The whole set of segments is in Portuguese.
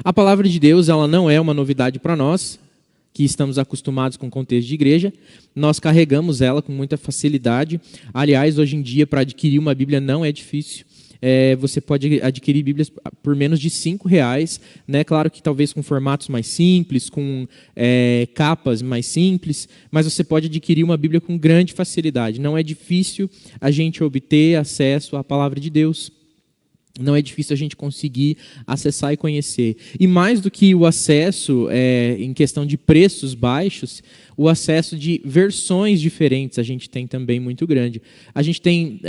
A palavra de Deus, ela não é uma novidade para nós, que estamos acostumados com o contexto de igreja. Nós carregamos ela com muita facilidade. Aliás, hoje em dia, para adquirir uma Bíblia não é difícil. Você pode adquirir Bíblias por menos de R$ 5, né? Claro que talvez com formatos mais simples, com capas mais simples, mas você pode adquirir uma Bíblia com grande facilidade. Não é difícil a gente obter acesso à palavra de Deus. Não é difícil a gente conseguir acessar e conhecer. E mais do que o acesso em questão de preços baixos, o acesso de versões diferentes a gente tem também muito grande. A gente tem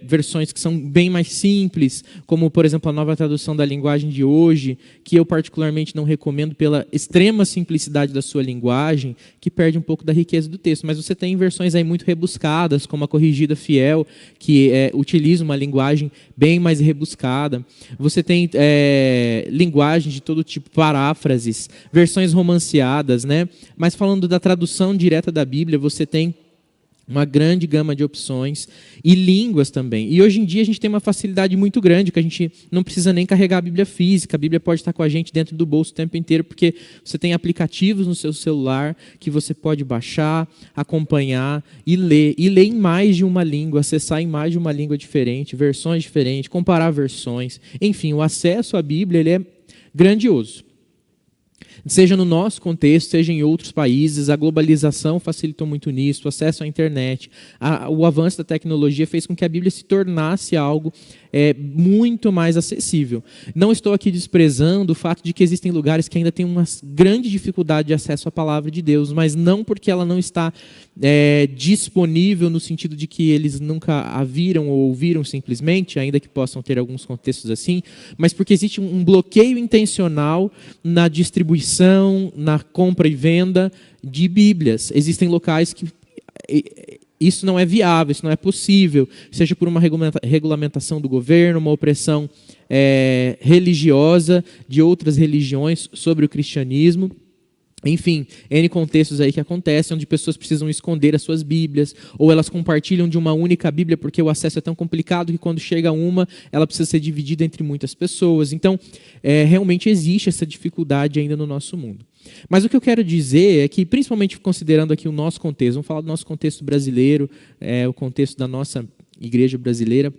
versões que são bem mais simples, como, por exemplo, a Nova Tradução da Linguagem de Hoje, que eu particularmente não recomendo pela extrema simplicidade da sua linguagem, que perde um pouco da riqueza do texto. Mas você tem versões aí muito rebuscadas, como a Corrigida Fiel, que utiliza uma linguagem bem mais rebuscada. Você tem linguagens de todo tipo, paráfrases, versões romanceadas, né? Mas falando da tradução direta da Bíblia, você tem uma grande gama de opções e línguas também. E hoje em dia a gente tem uma facilidade muito grande, que a gente não precisa nem carregar a Bíblia física. A Bíblia pode estar com a gente dentro do bolso o tempo inteiro, porque você tem aplicativos no seu celular que você pode baixar, acompanhar e ler em mais de uma língua, acessar em mais de uma língua diferente, versões diferentes, comparar versões. Enfim, o acesso à Bíblia ele é grandioso. Seja no nosso contexto, seja em outros países, a globalização facilitou muito nisso, o acesso à internet, o avanço da tecnologia fez com que a Bíblia se tornasse algo muito mais acessível. Não estou aqui desprezando o fato de que existem lugares que ainda têm uma grande dificuldade de acesso à palavra de Deus, mas não porque ela não está disponível no sentido de que eles nunca a viram ou ouviram simplesmente, ainda que possam ter alguns contextos assim, mas porque existe um bloqueio intencional na distribuição, na compra e venda de Bíblias. Existem locais que isso não é viável, isso não é possível, seja por uma regulamentação do governo, uma opressão religiosa de outras religiões sobre o cristianismo. Enfim, N contextos aí que acontecem, onde pessoas precisam esconder as suas Bíblias, ou elas compartilham de uma única Bíblia porque o acesso é tão complicado que quando chega uma, ela precisa ser dividida entre muitas pessoas. Então, realmente existe essa dificuldade ainda no nosso mundo. Mas o que eu quero dizer é que, principalmente considerando aqui o nosso contexto, vamos falar do nosso contexto brasileiro, o contexto da nossa igreja brasileira,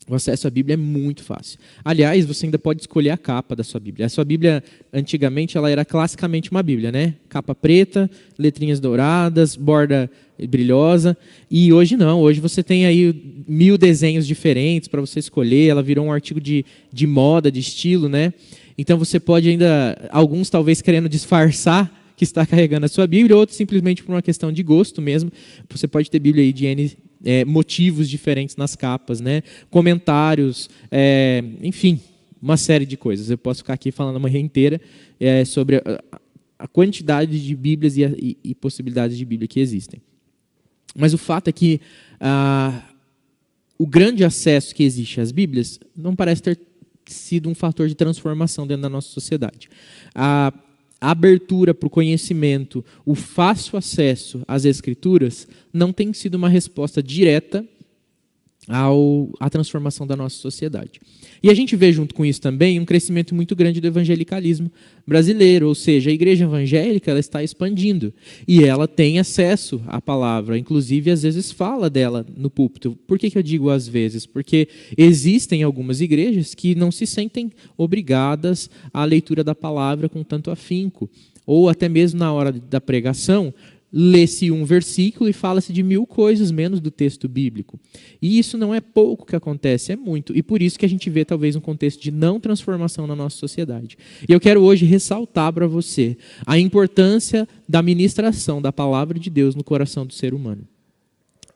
o acesso à Bíblia é muito fácil. Aliás, você ainda pode escolher a capa da sua Bíblia. A sua Bíblia, antigamente, ela era classicamente uma Bíblia, né? Capa preta, letrinhas douradas, borda brilhosa. E hoje não. Hoje você tem aí 1000 desenhos diferentes para você escolher. Ela virou um artigo de moda, de estilo, né? Então você pode ainda, alguns talvez querendo disfarçar que está carregando a sua Bíblia, outros simplesmente por uma questão de gosto mesmo. Você pode ter Bíblia aí de N motivos diferentes nas capas, né? Comentários, enfim, uma série de coisas. Eu posso ficar aqui falando a manhã inteira sobre a quantidade de Bíblias e possibilidades de Bíblia que existem. Mas o fato é que o grande acesso que existe às Bíblias não parece ter sido um fator de transformação dentro da nossa sociedade. A abertura para o conhecimento, o fácil acesso às Escrituras, não tem sido uma resposta direta à transformação da nossa sociedade. E a gente vê junto com isso também um crescimento muito grande do evangelicalismo brasileiro, ou seja, a igreja evangélica ela está expandindo e ela tem acesso à palavra, inclusive às vezes fala dela no púlpito. Por que eu digo às vezes? Porque existem algumas igrejas que não se sentem obrigadas à leitura da palavra com tanto afinco, ou até mesmo na hora da pregação, lê-se um versículo e fala-se de 1000 coisas menos do texto bíblico. E isso não é pouco que acontece, é muito. E por isso que a gente vê talvez um contexto de não transformação na nossa sociedade. E eu quero hoje ressaltar para você a importância da ministração da palavra de Deus no coração do ser humano.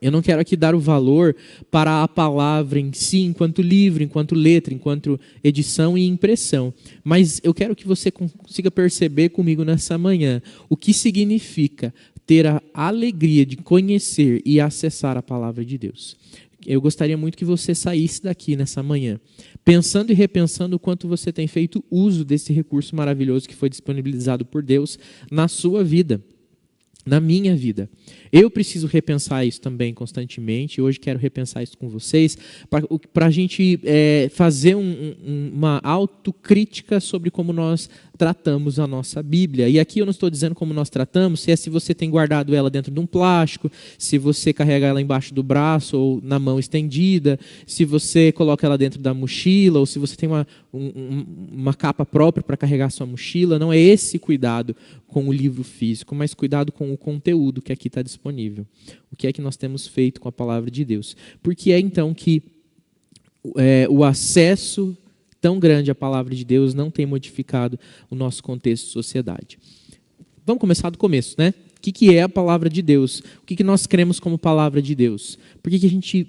Eu não quero aqui dar o valor para a palavra em si, enquanto livro, enquanto letra, enquanto edição e impressão. Mas eu quero que você consiga perceber comigo nessa manhã o que significa ter a alegria de conhecer e acessar a palavra de Deus. Eu gostaria muito que você saísse daqui nessa manhã, pensando e repensando o quanto você tem feito uso desse recurso maravilhoso que foi disponibilizado por Deus na sua vida. Na minha vida. Eu preciso repensar isso também constantemente. Hoje quero repensar isso com vocês, para a gente fazer uma autocrítica sobre como nós tratamos a nossa Bíblia. E aqui eu não estou dizendo como nós tratamos, se você tem guardado ela dentro de um plástico, se você carrega ela embaixo do braço ou na mão estendida, se você coloca ela dentro da mochila, ou se você tem uma capa própria para carregar a sua mochila. Não é esse cuidado com o livro físico, mas cuidado com o conteúdo que aqui está disponível. O que é que nós temos feito com a palavra de Deus? Porque é então que o acesso tão grande à palavra de Deus não tem modificado o nosso contexto de sociedade. Vamos começar do começo, né? O que é a palavra de Deus? O que nós cremos como palavra de Deus? Por que a gente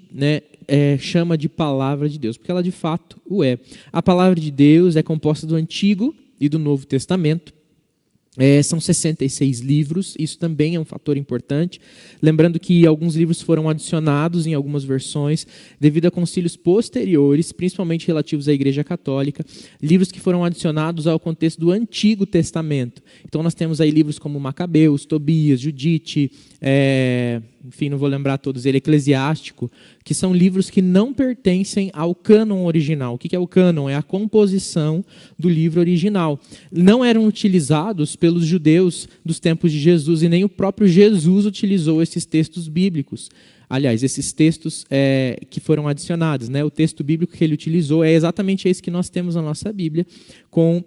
chama de palavra de Deus? Porque ela de fato o é. A palavra de Deus é composta do Antigo e do Novo Testamento. São 66 livros, isso também é um fator importante. Lembrando que alguns livros foram adicionados em algumas versões devido a concílios posteriores, principalmente relativos à Igreja Católica, livros que foram adicionados ao contexto do Antigo Testamento. Então nós temos aí livros como Macabeus, Tobias, Judite, enfim, não vou lembrar todos eles, Eclesiástico, que são livros que não pertencem ao cânon original. O que é o cânon? É a composição do livro original. Não eram utilizados pelos judeus dos tempos de Jesus, e nem o próprio Jesus utilizou esses textos bíblicos. Aliás, esses textos que foram adicionados, né? O texto bíblico que ele utilizou é exatamente esse que nós temos na nossa Bíblia, com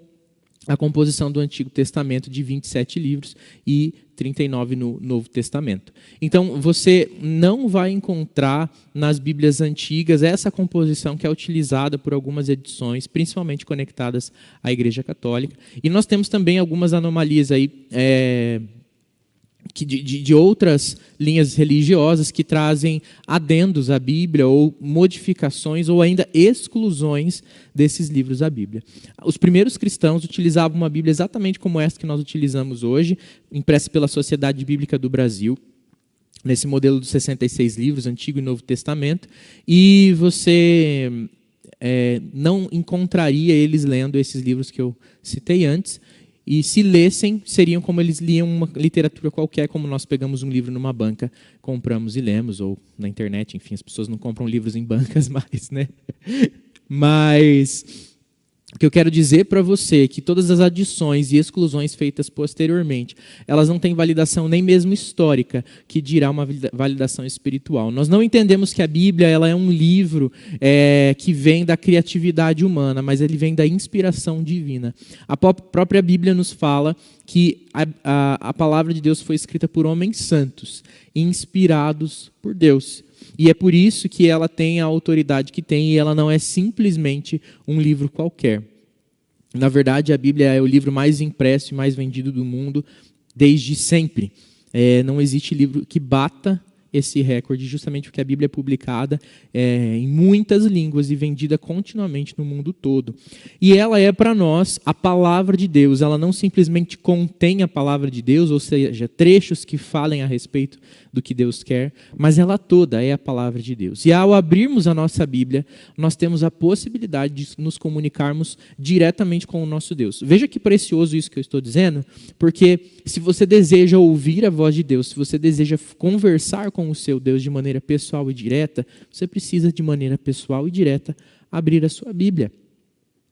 a composição do Antigo Testamento de 27 livros e 39 no Novo Testamento. Então, você não vai encontrar nas Bíblias antigas essa composição que é utilizada por algumas edições, principalmente conectadas à Igreja Católica. E nós temos também algumas anomalias aí, de outras linhas religiosas que trazem adendos à Bíblia, ou modificações, ou ainda exclusões desses livros da Bíblia. Os primeiros cristãos utilizavam uma Bíblia exatamente como essa que nós utilizamos hoje, impressa pela Sociedade Bíblica do Brasil, nesse modelo dos 66 livros, Antigo e Novo Testamento, e você não encontraria eles lendo esses livros que eu citei antes. E se lessem, seriam como eles liam uma literatura qualquer, como nós pegamos um livro numa banca, compramos e lemos, ou na internet, enfim, as pessoas não compram livros em bancas mais, né? Mas o que eu quero dizer para você é que todas as adições e exclusões feitas posteriormente, elas não têm validação nem mesmo histórica, que dirá uma validação espiritual. Nós não entendemos que a Bíblia ela é um livro que vem da criatividade humana, mas ele vem da inspiração divina. A própria Bíblia nos fala que a palavra de Deus foi escrita por homens santos, inspirados por Deus. E é por isso que ela tem a autoridade que tem, e ela não é simplesmente um livro qualquer. Na verdade, a Bíblia é o livro mais impresso e mais vendido do mundo desde sempre. Não existe livro que bata esse recorde, justamente porque a Bíblia é publicada em muitas línguas e vendida continuamente no mundo todo. E ela é para nós a palavra de Deus. Ela não simplesmente contém a palavra de Deus, ou seja, trechos que falem a respeito do que Deus quer, mas ela toda é a palavra de Deus. E ao abrirmos a nossa Bíblia, nós temos a possibilidade de nos comunicarmos diretamente com o nosso Deus. Veja que precioso isso que eu estou dizendo, porque se você deseja ouvir a voz de Deus, se você deseja conversar com o seu Deus de maneira pessoal e direta, você precisa de maneira pessoal e direta abrir a sua Bíblia.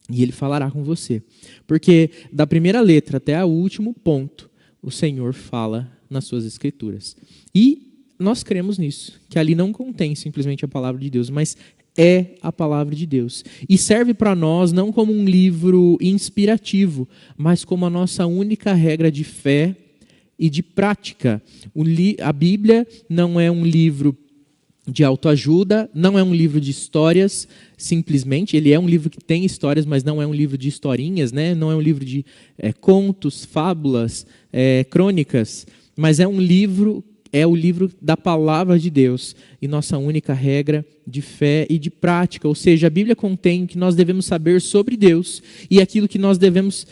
E Ele falará com você. Porque da primeira letra até o último ponto, o Senhor fala nas suas Escrituras. E nós cremos nisso, que ali não contém simplesmente a palavra de Deus, mas é a palavra de Deus. E serve para nós não como um livro inspirativo, mas como a nossa única regra de fé e de prática. A Bíblia não é um livro de autoajuda, não é um livro de histórias, simplesmente. Ele é um livro que tem histórias, mas não é um livro de historinhas, né? Não é um livro de contos, fábulas, crônicas, mas é o livro da palavra de Deus e nossa única regra de fé e de prática. Ou seja, a Bíblia contém o que nós devemos saber sobre Deus e aquilo que nós devemos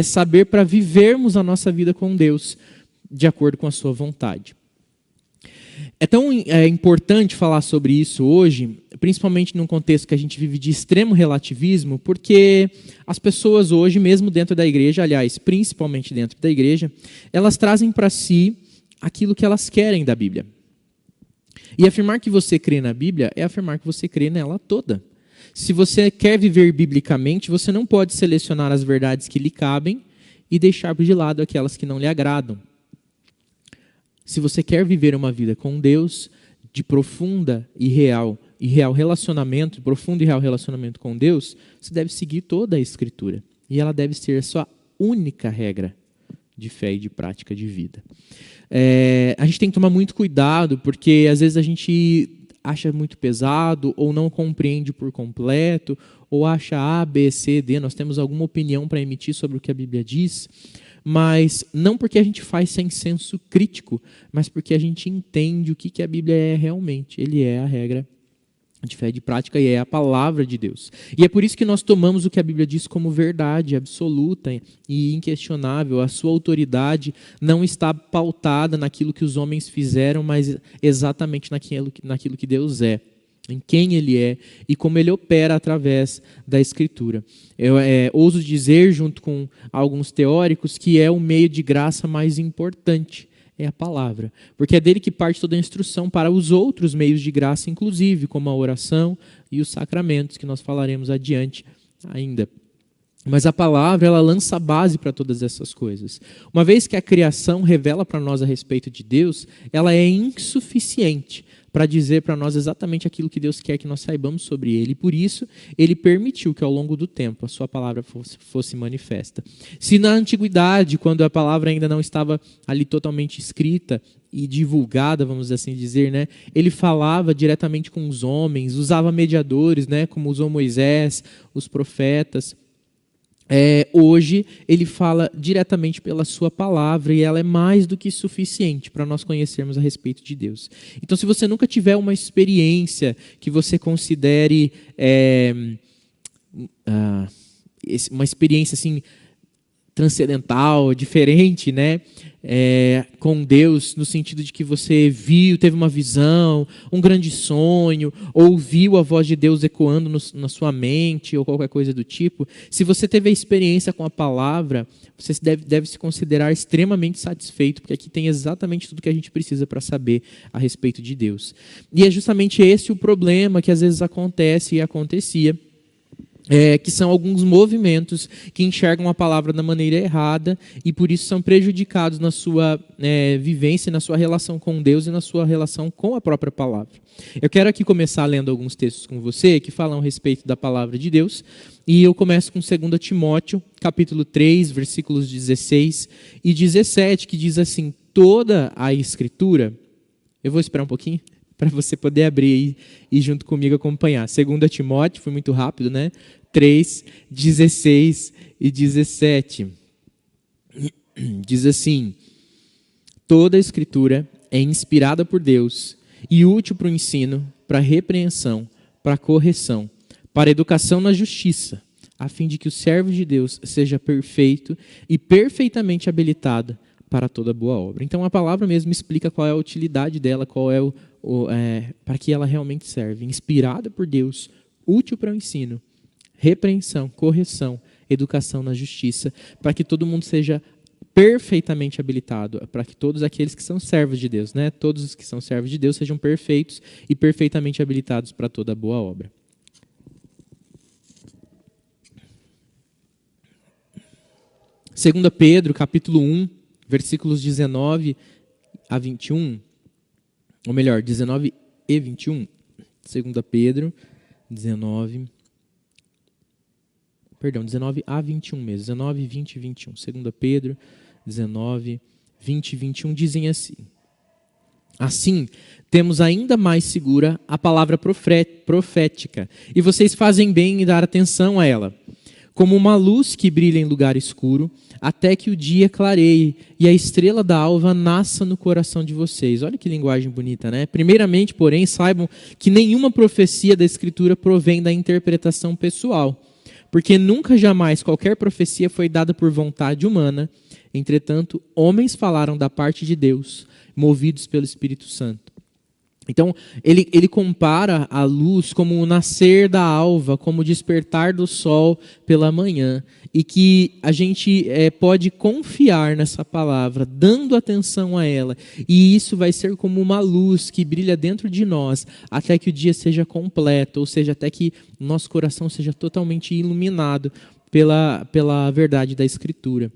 saber para vivermos a nossa vida com Deus de acordo com a sua vontade. É tão importante falar sobre isso hoje, principalmente num contexto que a gente vive de extremo relativismo, porque as pessoas hoje, mesmo dentro da igreja, aliás, principalmente dentro da igreja, elas trazem para si aquilo que elas querem da Bíblia. E afirmar que você crê na Bíblia é afirmar que você crê nela toda. Se você quer viver biblicamente, você não pode selecionar as verdades que lhe cabem e deixar de lado aquelas que não lhe agradam. Se você quer viver uma vida com Deus, de profundo e real relacionamento com Deus, você deve seguir toda a Escritura. E ela deve ser a sua única regra de fé e de prática de vida. A gente tem que tomar muito cuidado, porque às vezes a gente acha muito pesado, ou não compreende por completo, ou acha A, B, C, D, nós temos alguma opinião para emitir sobre o que a Bíblia diz, mas não porque a gente faz sem senso crítico, mas porque a gente entende o que a Bíblia é realmente. Ele é a regra de fé e de prática e é a palavra de Deus. E é por isso que nós tomamos o que a Bíblia diz como verdade absoluta e inquestionável. A sua autoridade não está pautada naquilo que os homens fizeram, mas exatamente naquilo que Deus é, em quem Ele é e como Ele opera através da Escritura. Eu ouso dizer, junto com alguns teóricos, que é o meio de graça mais importante. É a palavra, porque é dele que parte toda a instrução para os outros meios de graça, inclusive, como a oração e os sacramentos, que nós falaremos adiante ainda. Mas a palavra, ela lança a base para todas essas coisas. Uma vez que a criação revela para nós a respeito de Deus, ela é insuficiente para dizer para nós exatamente aquilo que Deus quer que nós saibamos sobre Ele. E por isso, Ele permitiu que ao longo do tempo a sua palavra fosse manifesta. Se na antiguidade, quando a palavra ainda não estava ali totalmente escrita e divulgada, vamos assim dizer, né, Ele falava diretamente com os homens, usava mediadores, né, como usou Moisés, os profetas. Hoje ele fala diretamente pela sua palavra e ela é mais do que suficiente para nós conhecermos a respeito de Deus. Então, se você nunca tiver uma experiência que você considere uma experiência assim transcendental, diferente, né? Com Deus, no sentido de que você viu, teve uma visão, um grande sonho, ouviu a voz de Deus ecoando na sua mente, ou qualquer coisa do tipo. Se você teve a experiência com a palavra, você deve se considerar extremamente satisfeito, porque aqui tem exatamente tudo que a gente precisa para saber a respeito de Deus. E é justamente esse o problema que às vezes acontece e acontecia. Que são alguns movimentos que enxergam a palavra da maneira errada e por isso são prejudicados na sua vivência, na sua relação com Deus e na sua relação com a própria palavra. Eu quero aqui começar lendo alguns textos com você que falam a respeito da palavra de Deus e eu começo com 2 Timóteo, capítulo 3, versículos 16 e 17, que diz assim: toda a Escritura... Eu vou esperar um pouquinho para você poder abrir aí e junto comigo acompanhar. 2 Timóteo, foi muito rápido, né? 3, 16 e 17. Diz assim: toda a Escritura é inspirada por Deus e útil para o ensino, para a repreensão, para a correção, para a educação na justiça, a fim de que o servo de Deus seja perfeito e perfeitamente habilitado para toda boa obra. Então a palavra mesmo explica qual é a utilidade dela, qual é para que ela realmente serve. Inspirada por Deus, útil para o ensino, repreensão, correção, educação na justiça, para que todo mundo seja perfeitamente habilitado, para que todos aqueles que são servos de Deus, né, todos os que são servos de Deus sejam perfeitos e perfeitamente habilitados para toda boa obra. Segunda Pedro, capítulo 1, versículos 19 a 21, ou melhor, 19 e 21. 2 Pedro, 19 a 21 mesmo. 19, 20 e 21. 2 Pedro, 19, 20 e 21 dizem assim: assim, temos ainda mais segura a palavra profética, e vocês fazem bem em dar atenção a ela, como uma luz que brilha em lugar escuro, até que o dia clareie e a estrela da alva nasça no coração de vocês. Olha que linguagem bonita, né? Primeiramente, porém, saibam que nenhuma profecia da Escritura provém da interpretação pessoal, porque nunca jamais qualquer profecia foi dada por vontade humana. Entretanto, homens falaram da parte de Deus, movidos pelo Espírito Santo. Então, ele compara a luz como o nascer da alva, como o despertar do sol pela manhã. E que a gente pode confiar nessa palavra, dando atenção a ela. E isso vai ser como uma luz que brilha dentro de nós, até que o dia seja completo, ou seja, até que o nosso coração seja totalmente iluminado pela verdade da Escritura.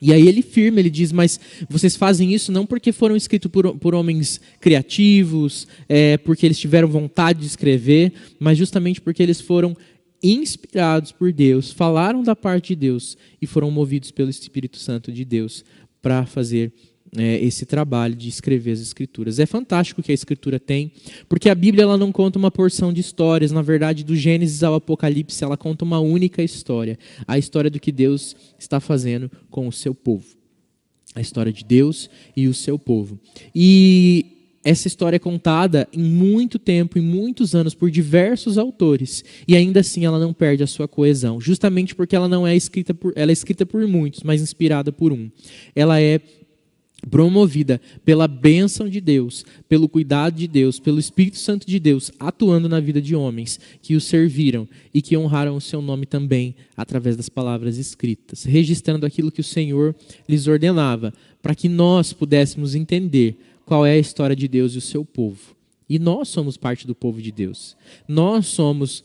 E aí ele firma, ele diz, mas vocês fazem isso não porque foram escritos por homens criativos, porque eles tiveram vontade de escrever, mas justamente porque eles foram inspirados por Deus, falaram da parte de Deus e foram movidos pelo Espírito Santo de Deus para fazer esse trabalho de escrever as Escrituras. É fantástico o que a Escritura tem, porque a Bíblia ela não conta uma porção de histórias. Na verdade, do Gênesis ao Apocalipse, ela conta uma única história. A história do que Deus está fazendo com o seu povo. A história de Deus e o seu povo. E essa história é contada em muito tempo, em muitos anos, por diversos autores. E ainda assim ela não perde a sua coesão. Justamente porque ela não é escrita ela é escrita por muitos, mas inspirada por um. Ela é promovida pela bênção de Deus, pelo cuidado de Deus, pelo Espírito Santo de Deus, atuando na vida de homens que o serviram e que honraram o seu nome também através das palavras escritas, registrando aquilo que o Senhor lhes ordenava, para que nós pudéssemos entender qual é a história de Deus e o seu povo. E nós somos parte do povo de Deus. Nós somos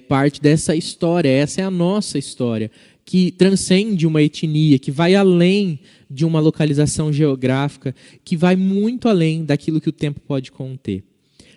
parte dessa história, essa é a nossa história, que transcende uma etnia, que vai além de uma localização geográfica, que vai muito além daquilo que o tempo pode conter.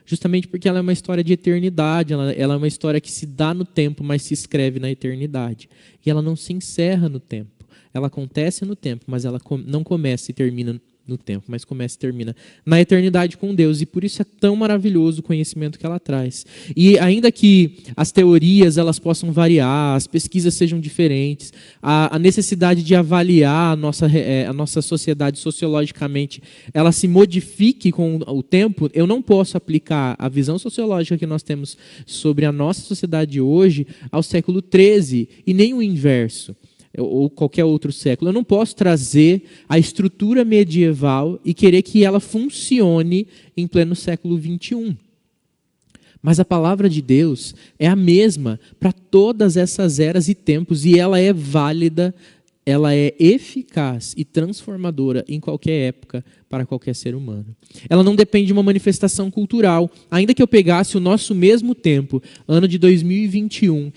Justamente porque ela é uma história de eternidade, ela é uma história que se dá no tempo, mas se escreve na eternidade. E ela não se encerra no tempo. Ela acontece no tempo, mas ela não começa e termina no tempo, mas começa e termina na eternidade com Deus. E por isso é tão maravilhoso o conhecimento que ela traz. E ainda que as teorias elas possam variar, as pesquisas sejam diferentes, a necessidade de avaliar a nossa sociedade sociologicamente, ela se modifique com o tempo, eu não posso aplicar a visão sociológica que nós temos sobre a nossa sociedade hoje ao século XIII, e nem o inverso, ou qualquer outro século. Eu não posso trazer a estrutura medieval e querer que ela funcione em pleno século XXI. Mas a palavra de Deus é a mesma para todas essas eras e tempos, e ela é válida, ela é eficaz e transformadora em qualquer época para qualquer ser humano. Ela não depende de uma manifestação cultural. Ainda que eu pegasse o nosso mesmo tempo, ano de 2021,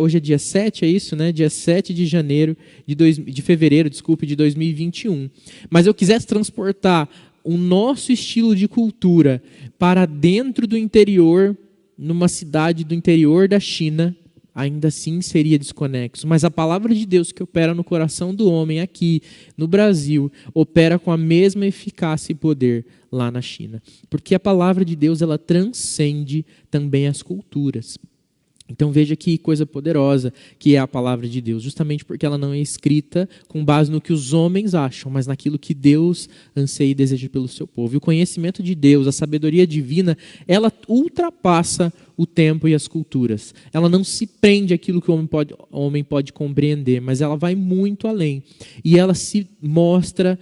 hoje é dia 7, é isso, né? Dia 7 de janeiro, de fevereiro, desculpe, de 2021. Mas eu quisesse transportar o nosso estilo de cultura para dentro do interior, numa cidade do interior da China, ainda assim seria desconexo. Mas a palavra de Deus que opera no coração do homem aqui no Brasil, opera com a mesma eficácia e poder lá na China. Porque a palavra de Deus ela transcende também as culturas. Então veja que coisa poderosa que é a palavra de Deus, justamente porque ela não é escrita com base no que os homens acham, mas naquilo que Deus anseia e deseja pelo seu povo. E o conhecimento de Deus, a sabedoria divina, ela ultrapassa o tempo e as culturas. Ela não se prende àquilo que o homem pode compreender, mas ela vai muito além. E ela se mostra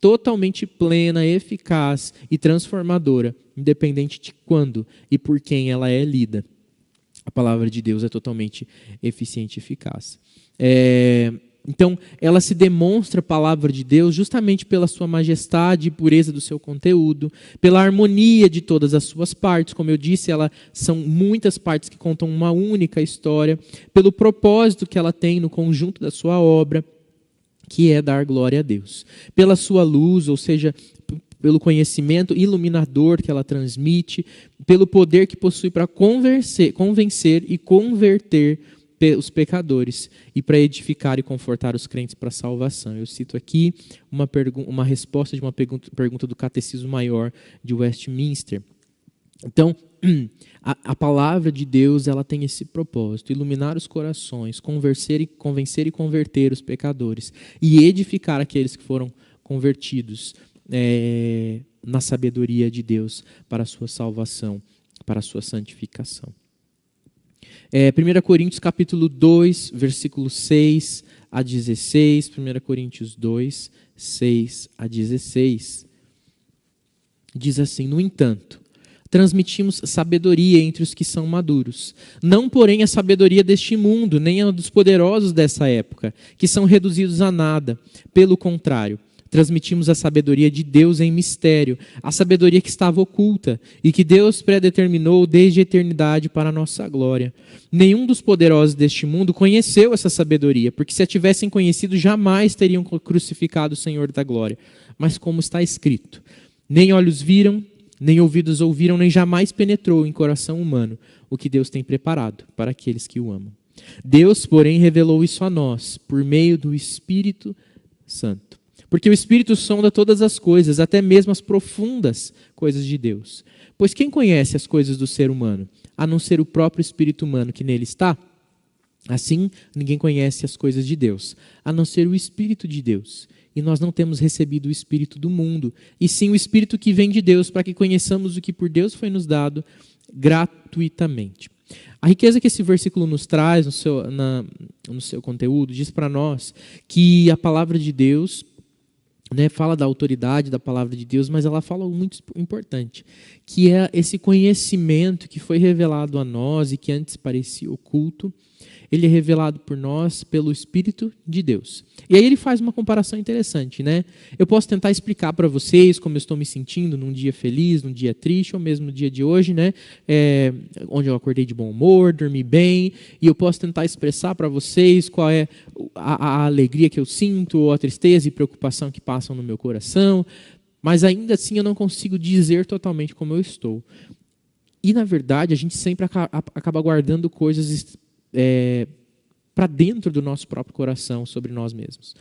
totalmente plena, eficaz e transformadora, independente de quando e por quem ela é lida. A palavra de Deus é totalmente eficiente e eficaz. Então, ela se demonstra a palavra de Deus justamente pela sua majestade e pureza do seu conteúdo, pela harmonia de todas as suas partes. Como eu disse, são muitas partes que contam uma única história, pelo propósito que ela tem no conjunto da sua obra, que é dar glória a Deus. Pela sua luz, ou seja, pelo conhecimento iluminador que ela transmite, pelo poder que possui para convencer e converter os pecadores e para edificar e confortar os crentes para a salvação. Eu cito aqui uma resposta de uma pergunta do Catecismo Maior de Westminster. Então, a palavra de Deus ela tem esse propósito, iluminar os corações, convencer e converter os pecadores e edificar aqueles que foram convertidos na sabedoria de Deus para a sua salvação, para a sua santificação. 1 Coríntios capítulo 2, versículo 6 a 16, 1 Coríntios 2, 6 a 16. Diz assim: no entanto, transmitimos sabedoria entre os que são maduros. Não, porém, a sabedoria deste mundo, nem a dos poderosos dessa época, que são reduzidos a nada. Pelo contrário, transmitimos a sabedoria de Deus em mistério, a sabedoria que estava oculta e que Deus predeterminou desde a eternidade para a nossa glória. Nenhum dos poderosos deste mundo conheceu essa sabedoria, porque se a tivessem conhecido, jamais teriam crucificado o Senhor da glória. Mas como está escrito: nem olhos viram, nem ouvidos ouviram, nem jamais penetrou em coração humano o que Deus tem preparado para aqueles que o amam. Deus, porém, revelou isso a nós por meio do Espírito Santo. Porque o Espírito sonda todas as coisas, até mesmo as profundas coisas de Deus. Pois quem conhece as coisas do ser humano, a não ser o próprio Espírito humano que nele está? Assim, ninguém conhece as coisas de Deus, a não ser o Espírito de Deus. E nós não temos recebido o Espírito do mundo, e sim o Espírito que vem de Deus, para que conheçamos o que por Deus foi nos dado gratuitamente. A riqueza que esse versículo nos traz no seu conteúdo diz para nós que a palavra de Deus, fala da autoridade da palavra de Deus, mas ela fala algo muito importante, que é esse conhecimento que foi revelado a nós e que antes parecia oculto. Ele é revelado por nós pelo Espírito de Deus. E aí ele faz uma comparação interessante, né? Eu posso tentar explicar para vocês como eu estou me sentindo num dia feliz, num dia triste, ou mesmo no dia de hoje, né? Onde eu acordei de bom humor, dormi bem, e eu posso tentar expressar para vocês qual é a alegria que eu sinto, ou a tristeza e preocupação que passam no meu coração, mas ainda assim eu não consigo dizer totalmente como eu estou. E, na verdade, a gente sempre acaba guardando coisas para dentro do nosso próprio coração sobre nós mesmos.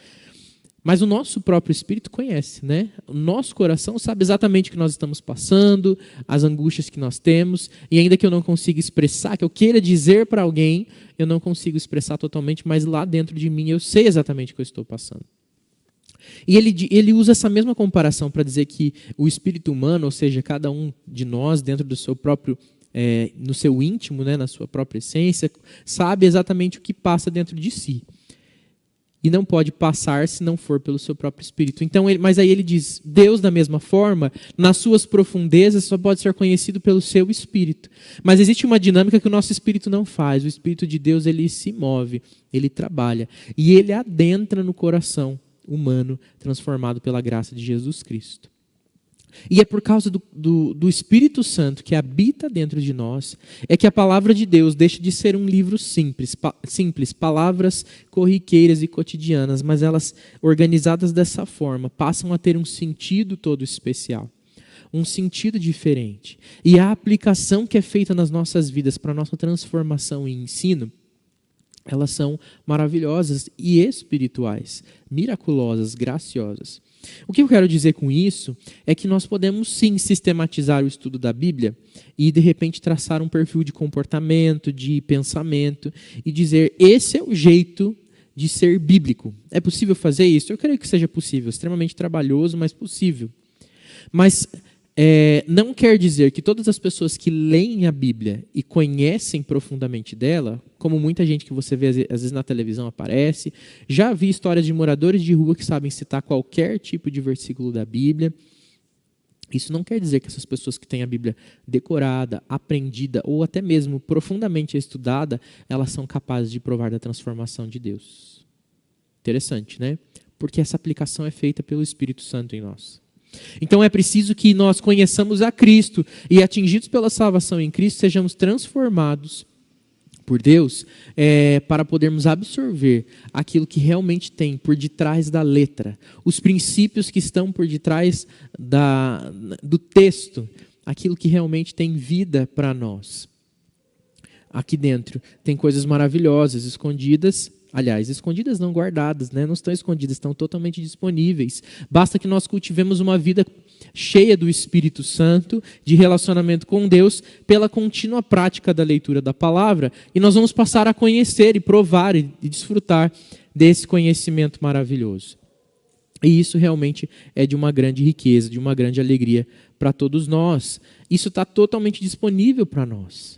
Mas o nosso próprio espírito conhece, né? O nosso coração sabe exatamente o que nós estamos passando, as angústias que nós temos, e ainda que eu não consiga expressar, que eu queira dizer para alguém, eu não consigo expressar totalmente, mas lá dentro de mim eu sei exatamente o que eu estou passando. E ele usa essa mesma comparação para dizer que o espírito humano, ou seja, cada um de nós dentro do seu próprio no seu íntimo, na sua própria essência, sabe exatamente o que passa dentro de si. E não pode passar se não for pelo seu próprio espírito. Então, mas aí ele diz, Deus, da mesma forma, nas suas profundezas, só pode ser conhecido pelo seu espírito. Mas existe uma dinâmica que o nosso espírito não faz. O Espírito de Deus, ele se move, ele trabalha. E ele adentra no coração humano, transformado pela graça de Jesus Cristo. E é por causa do Espírito Santo que habita dentro de nós, é que a palavra de Deus deixa de ser um livro simples, palavras corriqueiras e cotidianas, mas elas, organizadas dessa forma, passam a ter um sentido todo especial, um sentido diferente. E a aplicação que é feita nas nossas vidas para a nossa transformação e ensino, elas são maravilhosas e espirituais, miraculosas, graciosas. O que eu quero dizer com isso é que nós podemos sim sistematizar o estudo da Bíblia e de repente traçar um perfil de comportamento, de pensamento e dizer, esse é o jeito de ser bíblico. É possível fazer isso? Eu creio que seja possível, extremamente trabalhoso, mas possível. Mas não quer dizer que todas as pessoas que leem a Bíblia e conhecem profundamente dela, como muita gente que você vê às vezes na televisão aparece, já vi histórias de moradores de rua que sabem citar qualquer tipo de versículo da Bíblia. Isso não quer dizer que essas pessoas que têm a Bíblia decorada, aprendida ou até mesmo profundamente estudada, elas são capazes de provar da transformação de Deus. Interessante, né? Porque essa aplicação é feita pelo Espírito Santo em nós. Então é preciso que nós conheçamos a Cristo e, atingidos pela salvação em Cristo, sejamos transformados por Deus para podermos absorver aquilo que realmente tem por detrás da letra, os princípios que estão por detrás do texto, aquilo que realmente tem vida para nós. Aqui dentro tem coisas maravilhosas, escondidas. Aliás, escondidas não, guardadas, não estão escondidas, estão totalmente disponíveis. Basta que nós cultivemos uma vida cheia do Espírito Santo, de relacionamento com Deus, pela contínua prática da leitura da palavra, e nós vamos passar a conhecer e provar e desfrutar desse conhecimento maravilhoso. E isso realmente é de uma grande riqueza, de uma grande alegria para todos nós. Isso está totalmente disponível para nós.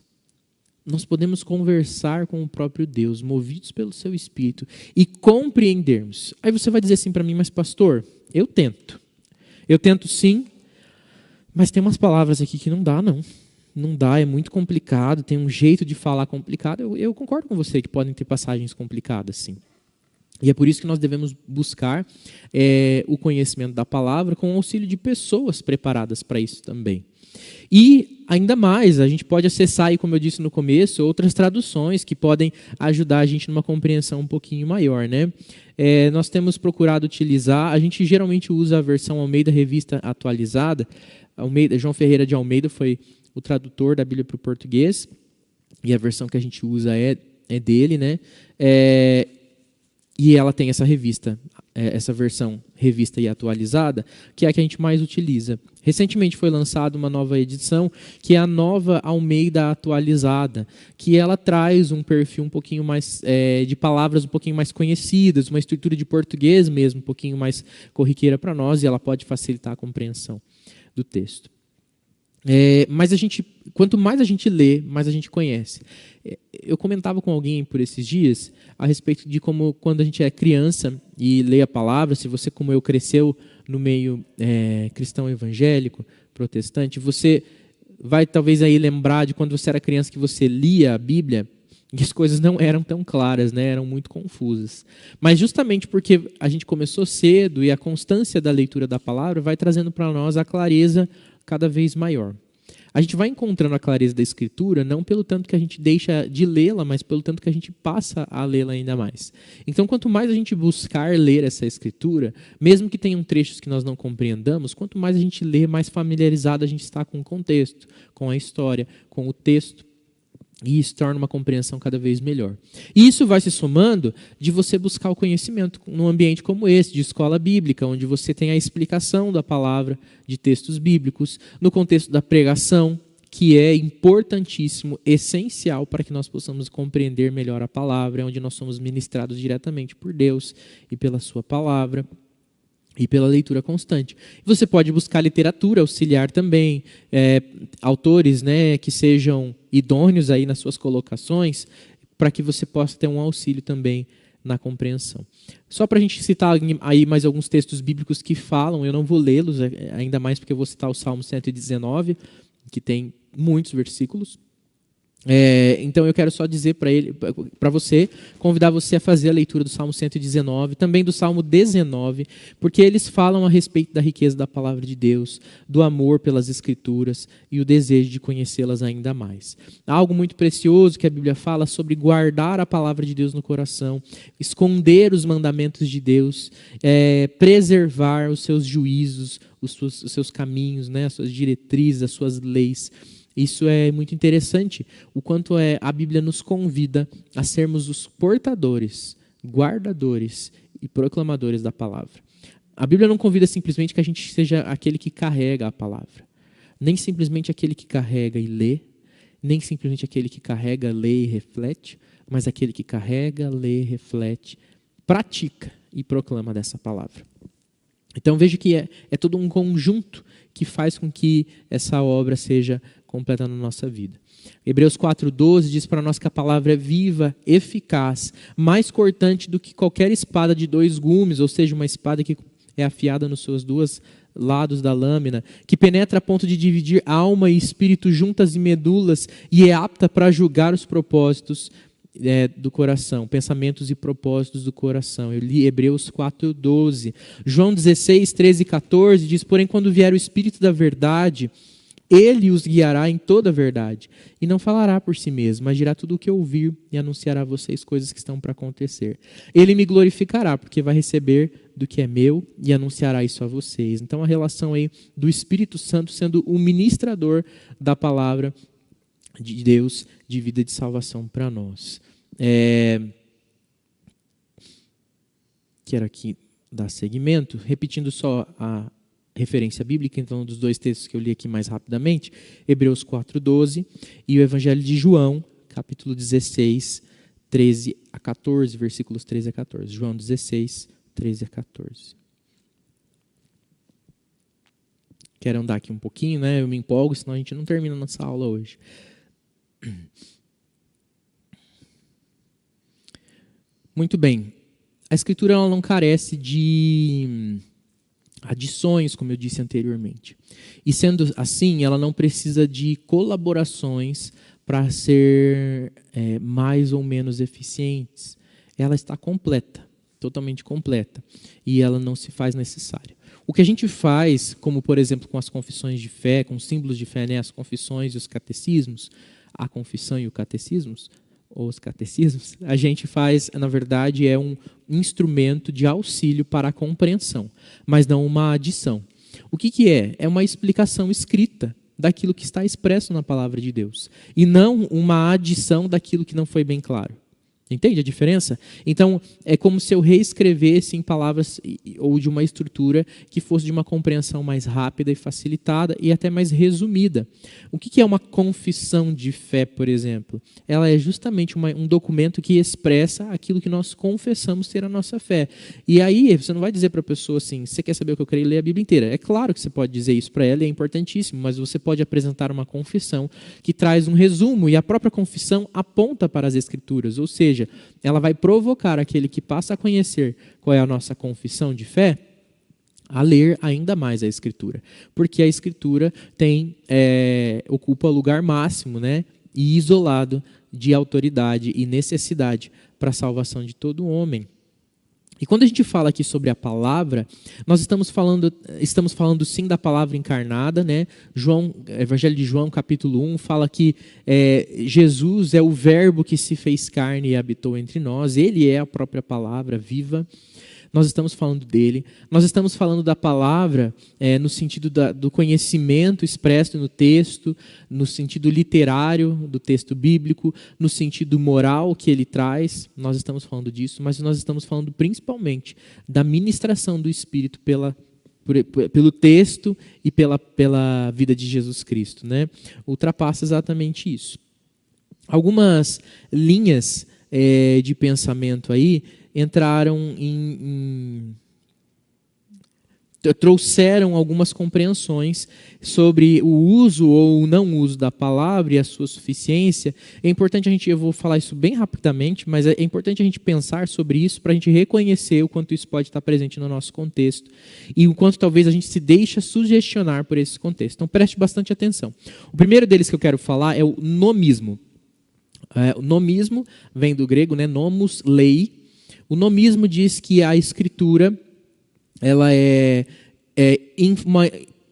Nós podemos conversar com o próprio Deus, movidos pelo seu Espírito, e compreendermos. Aí você vai dizer assim para mim, mas pastor, eu tento sim, Mas tem umas palavras aqui que não dá, não. Não dá, é muito complicado, tem um jeito de falar complicado. Eu concordo com você que podem ter passagens complicadas, sim. E é por isso que nós devemos buscar o conhecimento da palavra com o auxílio de pessoas preparadas para isso também. E, ainda mais, a gente pode acessar, aí, como eu disse no começo, outras traduções que podem ajudar a gente numa compreensão um pouquinho maior, né? Nós temos procurado utilizar, a gente geralmente usa a versão Almeida Revista Atualizada. João Ferreira de Almeida foi o tradutor da Bíblia para o português, e a versão que a gente usa é dele, né? E ela tem essa revista, essa versão revista e atualizada, que é a que a gente mais utiliza. Recentemente foi lançada uma nova edição, que é a nova Almeida Atualizada, que ela traz um perfil um pouquinho mais, de palavras um pouquinho mais conhecidas, uma estrutura de português mesmo, um pouquinho mais corriqueira para nós, e ela pode facilitar a compreensão do texto. Mas quanto mais a gente lê, mais a gente conhece. Eu comentava com alguém por esses dias a respeito de como, quando a gente é criança e lê a palavra, se você, como eu, cresceu no meio cristão evangélico, protestante, você vai talvez aí lembrar de quando você era criança que você lia a Bíblia, e as coisas não eram tão claras, né? Eram muito confusas. Mas justamente porque a gente começou cedo e a constância da leitura da palavra vai trazendo para nós a clareza cada vez maior. A gente vai encontrando a clareza da Escritura não pelo tanto que a gente deixa de lê-la, mas pelo tanto que a gente passa a lê-la ainda mais. Então, quanto mais a gente buscar ler essa Escritura, mesmo que tenham trechos que nós não compreendamos, quanto mais a gente lê, mais familiarizado a gente está com o contexto, com a história, com o texto. E isso torna uma compreensão cada vez melhor. E isso vai se somando de você buscar o conhecimento num ambiente como esse, de escola bíblica, onde você tem a explicação da palavra, de textos bíblicos, no contexto da pregação, que é importantíssimo, essencial para que nós possamos compreender melhor a palavra, onde nós somos ministrados diretamente por Deus e pela sua palavra. E pela leitura constante. Você pode buscar literatura auxiliar também, autores, né, que sejam idôneos aí nas suas colocações, para que você possa ter um auxílio também na compreensão. Só para a gente citar aí mais alguns textos bíblicos que falam, eu não vou lê-los, ainda mais porque eu vou citar o Salmo 119, que tem muitos versículos. Então eu quero só dizer para você, convidar você a fazer a leitura do Salmo 119, também do Salmo 19, porque eles falam a respeito da riqueza da palavra de Deus, do amor pelas Escrituras e o desejo de conhecê-las ainda mais. Há algo muito precioso que a Bíblia fala sobre guardar a palavra de Deus no coração, esconder os mandamentos de Deus, preservar os seus juízos, os seus caminhos, né, as suas diretrizes, as suas leis. Isso é muito interessante, o quanto a Bíblia nos convida a sermos os portadores, guardadores e proclamadores da palavra. A Bíblia não convida simplesmente que a gente seja aquele que carrega a palavra, nem simplesmente aquele que carrega e lê, nem simplesmente aquele que carrega, lê e reflete, mas aquele que carrega, lê, reflete, pratica e proclama dessa palavra. Então veja que é todo um conjunto que faz com que essa obra seja completa na nossa vida. Hebreus 4:12 diz para nós que a palavra é viva, eficaz, mais cortante do que qualquer espada de 2 gumes, ou seja, uma espada que é afiada nos seus 2 lados da lâmina, que penetra a ponto de dividir alma e espírito, juntas e medulas, e é apta para julgar os propósitos do coração, pensamentos e propósitos do coração. Eu li Hebreus 4:12. João 16, 13 e 14 diz: porém, quando vier o Espírito da verdade, ele os guiará em toda a verdade, e não falará por si mesmo, mas dirá tudo o que ouvir e anunciará a vocês coisas que estão para acontecer. Ele me glorificará, porque vai receber do que é meu e anunciará isso a vocês. Então a relação aí do Espírito Santo sendo o ministrador da palavra de Deus, de vida de salvação para nós. Quero aqui dar seguimento, repetindo só a referência bíblica, então, dos 2 textos que eu li aqui mais rapidamente, Hebreus 4:12 e o Evangelho de João, capítulo 16, 13 a 14, versículos 13 a 14. João 16, 13 a 14. Quero andar aqui um pouquinho, né? Eu me empolgo, senão a gente não termina nossa aula hoje. Muito bem. A Escritura ela não carece de adições, como eu disse anteriormente. E sendo assim, ela não precisa de colaborações para ser mais ou menos eficientes. Ela está completa, totalmente completa, e ela não se faz necessária. O que a gente faz, como por exemplo com as confissões de fé, com os símbolos de fé, né, as confissões e os catecismos, a confissão e o catecismos, ou os catecismos, a gente faz, na verdade, é um instrumento de auxílio para a compreensão, mas não uma adição. O que é? É uma explicação escrita daquilo que está expresso na palavra de Deus, e não uma adição daquilo que não foi bem claro. Entende a diferença? Então, é como se eu reescrevesse em palavras ou de uma estrutura que fosse de uma compreensão mais rápida e facilitada e até mais resumida. O que é uma confissão de fé, por exemplo? Ela é justamente um documento que expressa aquilo que nós confessamos ser a nossa fé. E aí, você não vai dizer para a pessoa assim, você quer saber o que eu creio? Lê a Bíblia inteira. É claro que você pode dizer isso para ela, é importantíssimo, mas você pode apresentar uma confissão que traz um resumo e a própria confissão aponta para as Escrituras, ou seja, ela vai provocar aquele que passa a conhecer qual é a nossa confissão de fé a ler ainda mais a Escritura. Porque a Escritura ocupa o lugar máximo, né, e isolado de autoridade e necessidade para a salvação de todo homem. E quando a gente fala aqui sobre a palavra, nós estamos falando sim da palavra encarnada, né? Evangelho de João, capítulo 1, fala que Jesus é o verbo que se fez carne e habitou entre nós, ele é a própria palavra viva. Nós estamos falando dele, nós estamos falando da palavra no sentido do conhecimento expresso no texto, no sentido literário do texto bíblico, no sentido moral que ele traz, nós estamos falando disso, mas nós estamos falando principalmente da ministração do Espírito pelo texto e pela vida de Jesus Cristo, né? Ultrapassa exatamente isso. Algumas linhas de pensamento aí entraram trouxeram algumas compreensões sobre o uso ou o não uso da palavra e a sua suficiência. É importante eu vou falar isso bem rapidamente, mas é importante a gente pensar sobre isso para a gente reconhecer o quanto isso pode estar presente no nosso contexto e o quanto talvez a gente se deixe sugestionar por esse contexto. Então preste bastante atenção. O primeiro deles que eu quero falar é o nomismo. O nomismo vem do grego, né, nomos, lei. O nomismo diz que a Escritura ela é uma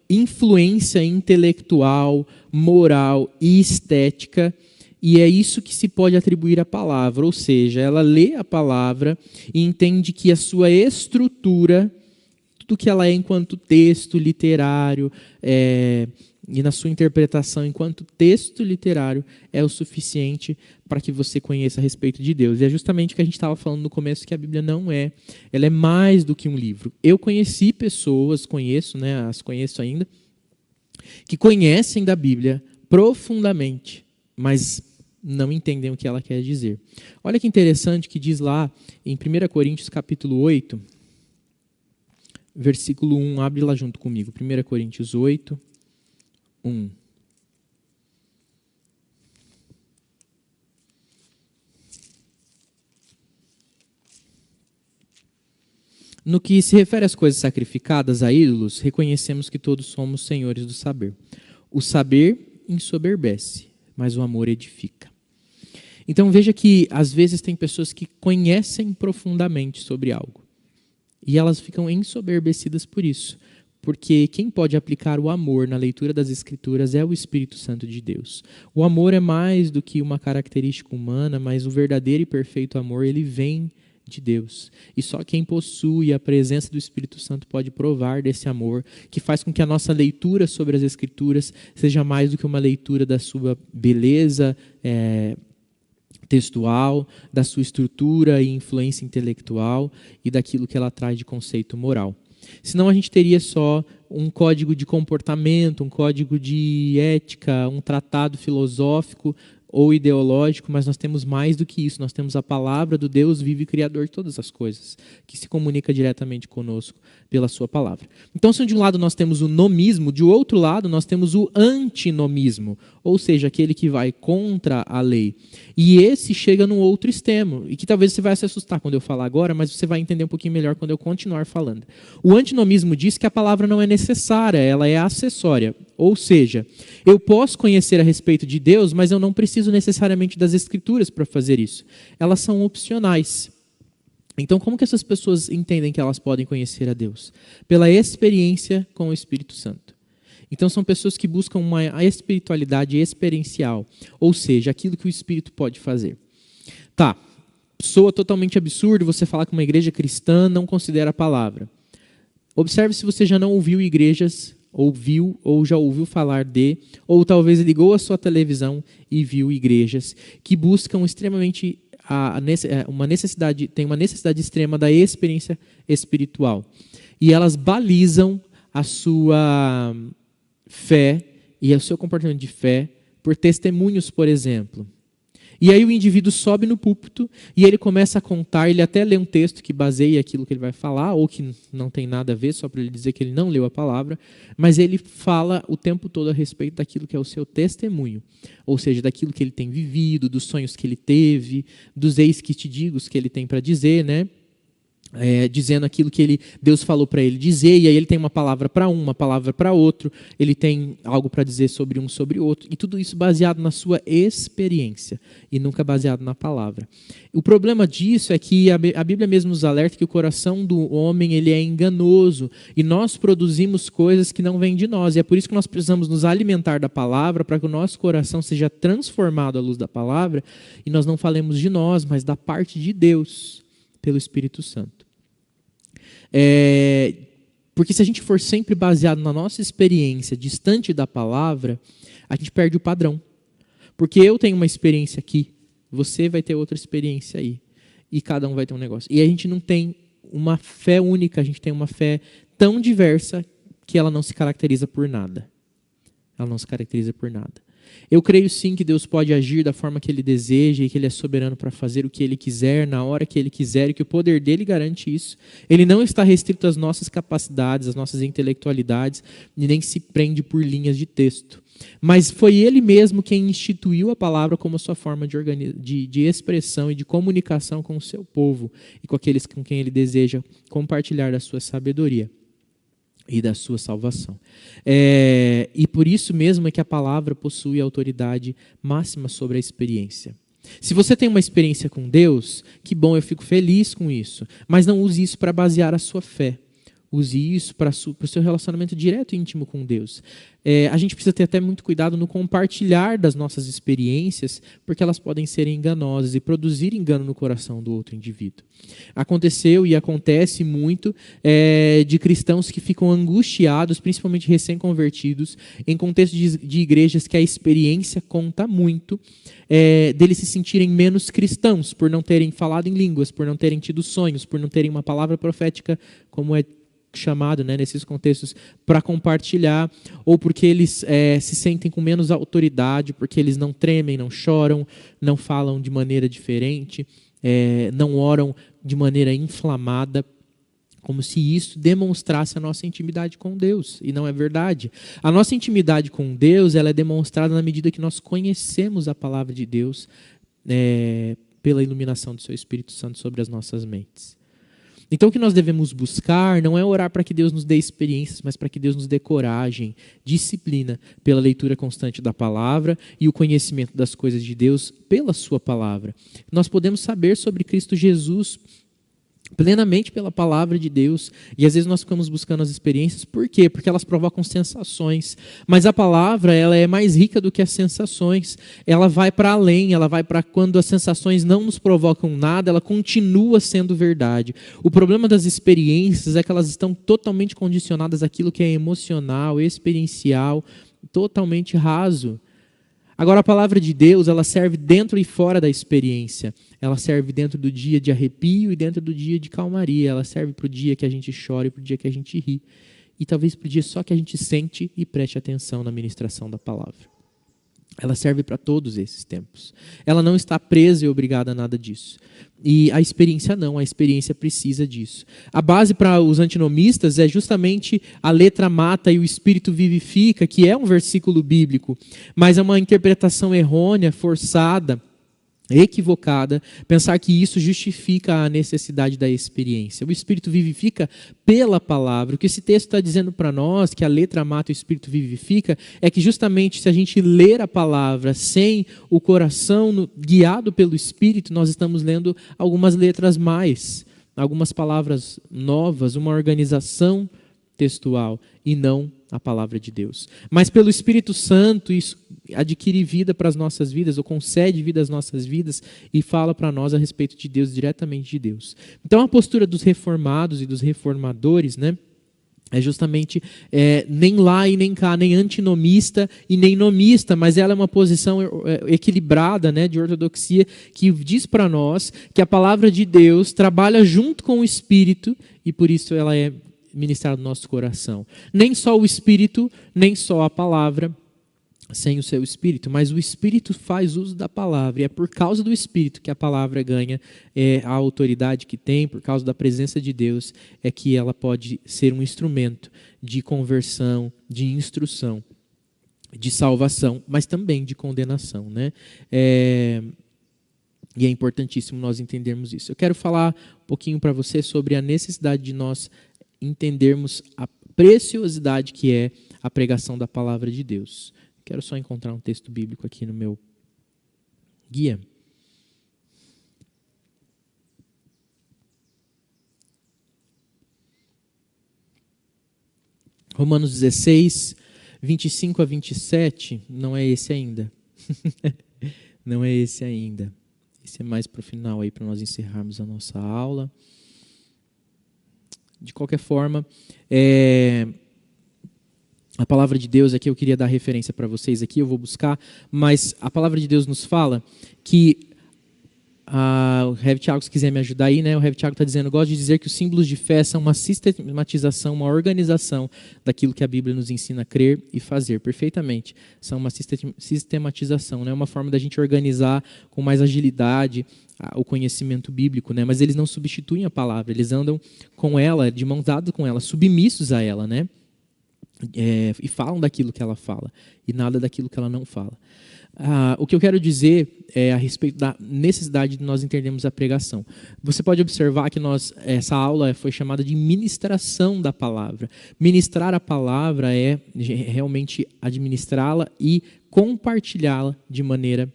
influência intelectual, moral e estética, e é isso que se pode atribuir à palavra, ou seja, ela lê a palavra e entende que a sua estrutura, tudo que ela é enquanto texto literário, e na sua interpretação enquanto texto literário é o suficiente para que você conheça a respeito de Deus. E é justamente o que a gente estava falando no começo, que a Bíblia não é. Ela é mais do que um livro. Eu conheci pessoas, as conheço ainda, que conhecem da Bíblia profundamente, mas não entendem o que ela quer dizer. Olha que interessante que diz lá em 1 Coríntios capítulo 8, versículo 1, abre lá junto comigo, 1 Coríntios 8, 1. No que se refere às coisas sacrificadas a ídolos, reconhecemos que todos somos senhores do saber. O saber ensoberbece, mas o amor edifica. Então veja que às vezes tem pessoas que conhecem profundamente sobre algo e elas ficam ensoberbecidas por isso. Porque quem pode aplicar o amor na leitura das Escrituras é o Espírito Santo de Deus. O amor é mais do que uma característica humana, mas o verdadeiro e perfeito amor, ele vem de Deus. E só quem possui a presença do Espírito Santo pode provar desse amor, que faz com que a nossa leitura sobre as Escrituras seja mais do que uma leitura da sua beleza textual, da sua estrutura e influência intelectual e daquilo que ela traz de conceito moral. Senão a gente teria só um código de comportamento, um código de ética, um tratado filosófico ou ideológico, mas nós temos mais do que isso. Nós temos a palavra do Deus vivo e criador de todas as coisas, que se comunica diretamente conosco pela sua palavra. Então, se de um lado nós temos o nomismo, de outro lado nós temos o antinomismo, ou seja, aquele que vai contra a lei. E esse chega num outro extremo, e que talvez você vai se assustar quando eu falar agora, mas você vai entender um pouquinho melhor quando eu continuar falando. O antinomismo diz que a palavra não é necessária, ela é acessória. Ou seja, eu posso conhecer a respeito de Deus, mas eu não preciso necessariamente das Escrituras para fazer isso. Elas são opcionais. Então, como que essas pessoas entendem que elas podem conhecer a Deus? Pela experiência com o Espírito Santo. Então, são pessoas que buscam uma espiritualidade experiencial, ou seja, aquilo que o Espírito pode fazer. Tá, soa totalmente absurdo você falar que uma igreja cristã não considera a palavra. Observe se você já não ouviu igrejas, ouviu ou já ouviu falar de, ou talvez ligou a sua televisão e viu igrejas que buscam extremamente tem uma necessidade extrema da experiência espiritual. E elas balizam a sua fé e o seu comportamento de fé por testemunhos, por exemplo. E aí o indivíduo sobe no púlpito e ele começa a contar, ele até lê um texto que baseia aquilo que ele vai falar, ou que não tem nada a ver, só para ele dizer que ele não leu a palavra, mas ele fala o tempo todo a respeito daquilo que é o seu testemunho, ou seja, daquilo que ele tem vivido, dos sonhos que ele teve, dos eis que te digo que ele tem para dizer, né? Dizendo aquilo que Deus falou para ele dizer, e aí ele tem uma palavra para um, uma palavra para outro, ele tem algo para dizer sobre um, sobre o outro, e tudo isso baseado na sua experiência, e nunca baseado na palavra. O problema disso é que a Bíblia mesmo nos alerta que o coração do homem ele é enganoso, e nós produzimos coisas que não vêm de nós, e é por isso que nós precisamos nos alimentar da palavra, para que o nosso coração seja transformado à luz da palavra, e nós não falemos de nós, mas da parte de Deus, pelo Espírito Santo. Porque se a gente for sempre baseado na nossa experiência, distante da palavra, a gente perde o padrão. Porque eu tenho uma experiência aqui, você vai ter outra experiência aí. E cada um vai ter um negócio. E a gente não tem uma fé única, a gente tem uma fé tão diversa que ela não se caracteriza por nada. Ela não se caracteriza por nada. Eu creio sim que Deus pode agir da forma que Ele deseja e que Ele é soberano para fazer o que Ele quiser, na hora que Ele quiser, e que o poder dEle garante isso. Ele não está restrito às nossas capacidades, às nossas intelectualidades, e nem se prende por linhas de texto. Mas foi Ele mesmo quem instituiu a palavra como a sua forma de expressão e de comunicação com o seu povo e com aqueles com quem Ele deseja compartilhar da sua sabedoria e da sua salvação. E por isso mesmo é que a palavra possui autoridade máxima sobre a experiência. Se você tem uma experiência com Deus, que bom, eu fico feliz com isso. Mas não use isso para basear a sua fé. Use isso para o seu relacionamento direto e íntimo com Deus. A gente precisa ter até muito cuidado no compartilhar das nossas experiências, porque elas podem ser enganosas e produzir engano no coração do outro indivíduo. Aconteceu e acontece muito de cristãos que ficam angustiados, principalmente recém-convertidos, em contexto de igrejas que a experiência conta muito, deles se sentirem menos cristãos, por não terem falado em línguas, por não terem tido sonhos, por não terem uma palavra profética, como é chamado, nesses contextos, para compartilhar, ou porque eles se sentem com menos autoridade, porque eles não tremem, não choram, não falam de maneira diferente, não oram de maneira inflamada, como se isso demonstrasse a nossa intimidade com Deus, e não é verdade. A nossa intimidade com Deus ela é demonstrada na medida que nós conhecemos a palavra de Deus pela iluminação do seu Espírito Santo sobre as nossas mentes. Então o que nós devemos buscar não é orar para que Deus nos dê experiências, mas para que Deus nos dê coragem, disciplina pela leitura constante da palavra e o conhecimento das coisas de Deus pela sua palavra. Nós podemos saber sobre Cristo Jesus plenamente pela palavra de Deus, e às vezes nós ficamos buscando as experiências, por quê? Porque elas provocam sensações, mas a palavra ela é mais rica do que as sensações, ela vai para além, ela vai para quando as sensações não nos provocam nada, ela continua sendo verdade. O problema das experiências é que elas estão totalmente condicionadas àquilo que é emocional, experiencial, totalmente raso. Agora, a palavra de Deus, ela serve dentro e fora da experiência. Ela serve dentro do dia de arrepio e dentro do dia de calmaria. Ela serve para o dia que a gente chora e para o dia que a gente ri. E talvez para o dia só que a gente sente e preste atenção na ministração da palavra. Ela serve para todos esses tempos. Ela não está presa e obrigada a nada disso. E a experiência não, a experiência precisa disso. A base para os antinomistas é justamente a letra mata e o espírito vivifica, que é um versículo bíblico, mas é uma interpretação errônea, forçada, equivocada, pensar que isso justifica a necessidade da experiência. O Espírito vivifica pela palavra. O que esse texto está dizendo para nós, que a letra mata e o Espírito vivifica, é que justamente se a gente ler a palavra sem o coração guiado pelo Espírito, nós estamos lendo algumas letras mais, algumas palavras novas, uma organização textual e não a palavra de Deus. Mas pelo Espírito Santo isso adquire vida para as nossas vidas, ou concede vida às nossas vidas e fala para nós a respeito de Deus, diretamente de Deus. Então a postura dos reformados e dos reformadores, né, é justamente nem lá e nem cá, nem antinomista e nem nomista, mas ela é uma posição equilibrada, né, de ortodoxia, que diz para nós que a palavra de Deus trabalha junto com o Espírito e por isso ela é ministrada no nosso coração. Nem só o Espírito, nem só a palavra, sem o seu Espírito, mas o Espírito faz uso da palavra, e é por causa do Espírito que a palavra ganha a autoridade que tem, por causa da presença de Deus, é que ela pode ser um instrumento de conversão, de instrução, de salvação, mas também de condenação, né? E é importantíssimo nós entendermos isso. Eu quero falar um pouquinho para você sobre a necessidade de nós entendermos a preciosidade que é a pregação da palavra de Deus. Quero só encontrar um texto bíblico aqui no meu guia. Romanos 16, 25 a 27. Não é esse ainda. Não é esse ainda. Esse é mais para o final aí, para nós encerrarmos a nossa aula. De qualquer forma, a palavra de Deus aqui, eu queria dar referência para vocês aqui, eu vou buscar, mas a palavra de Deus nos fala que, o Rev Thiago, se quiser me ajudar aí, né? O Rev Thiago está dizendo, gosto de dizer que os símbolos de fé são uma sistematização, uma organização daquilo que a Bíblia nos ensina a crer e fazer, perfeitamente. São uma sistematização, né? Uma forma da gente organizar com mais agilidade o conhecimento bíblico, né? Mas eles não substituem a palavra, eles andam com ela, de mãos dadas com ela, submissos a ela, né? E falam daquilo que ela fala e nada daquilo que ela não fala. O que eu quero dizer é a respeito da necessidade de nós entendermos a pregação. Você pode observar que essa aula foi chamada de ministração da palavra. Ministrar a palavra é realmente administrá-la e compartilhá-la de maneira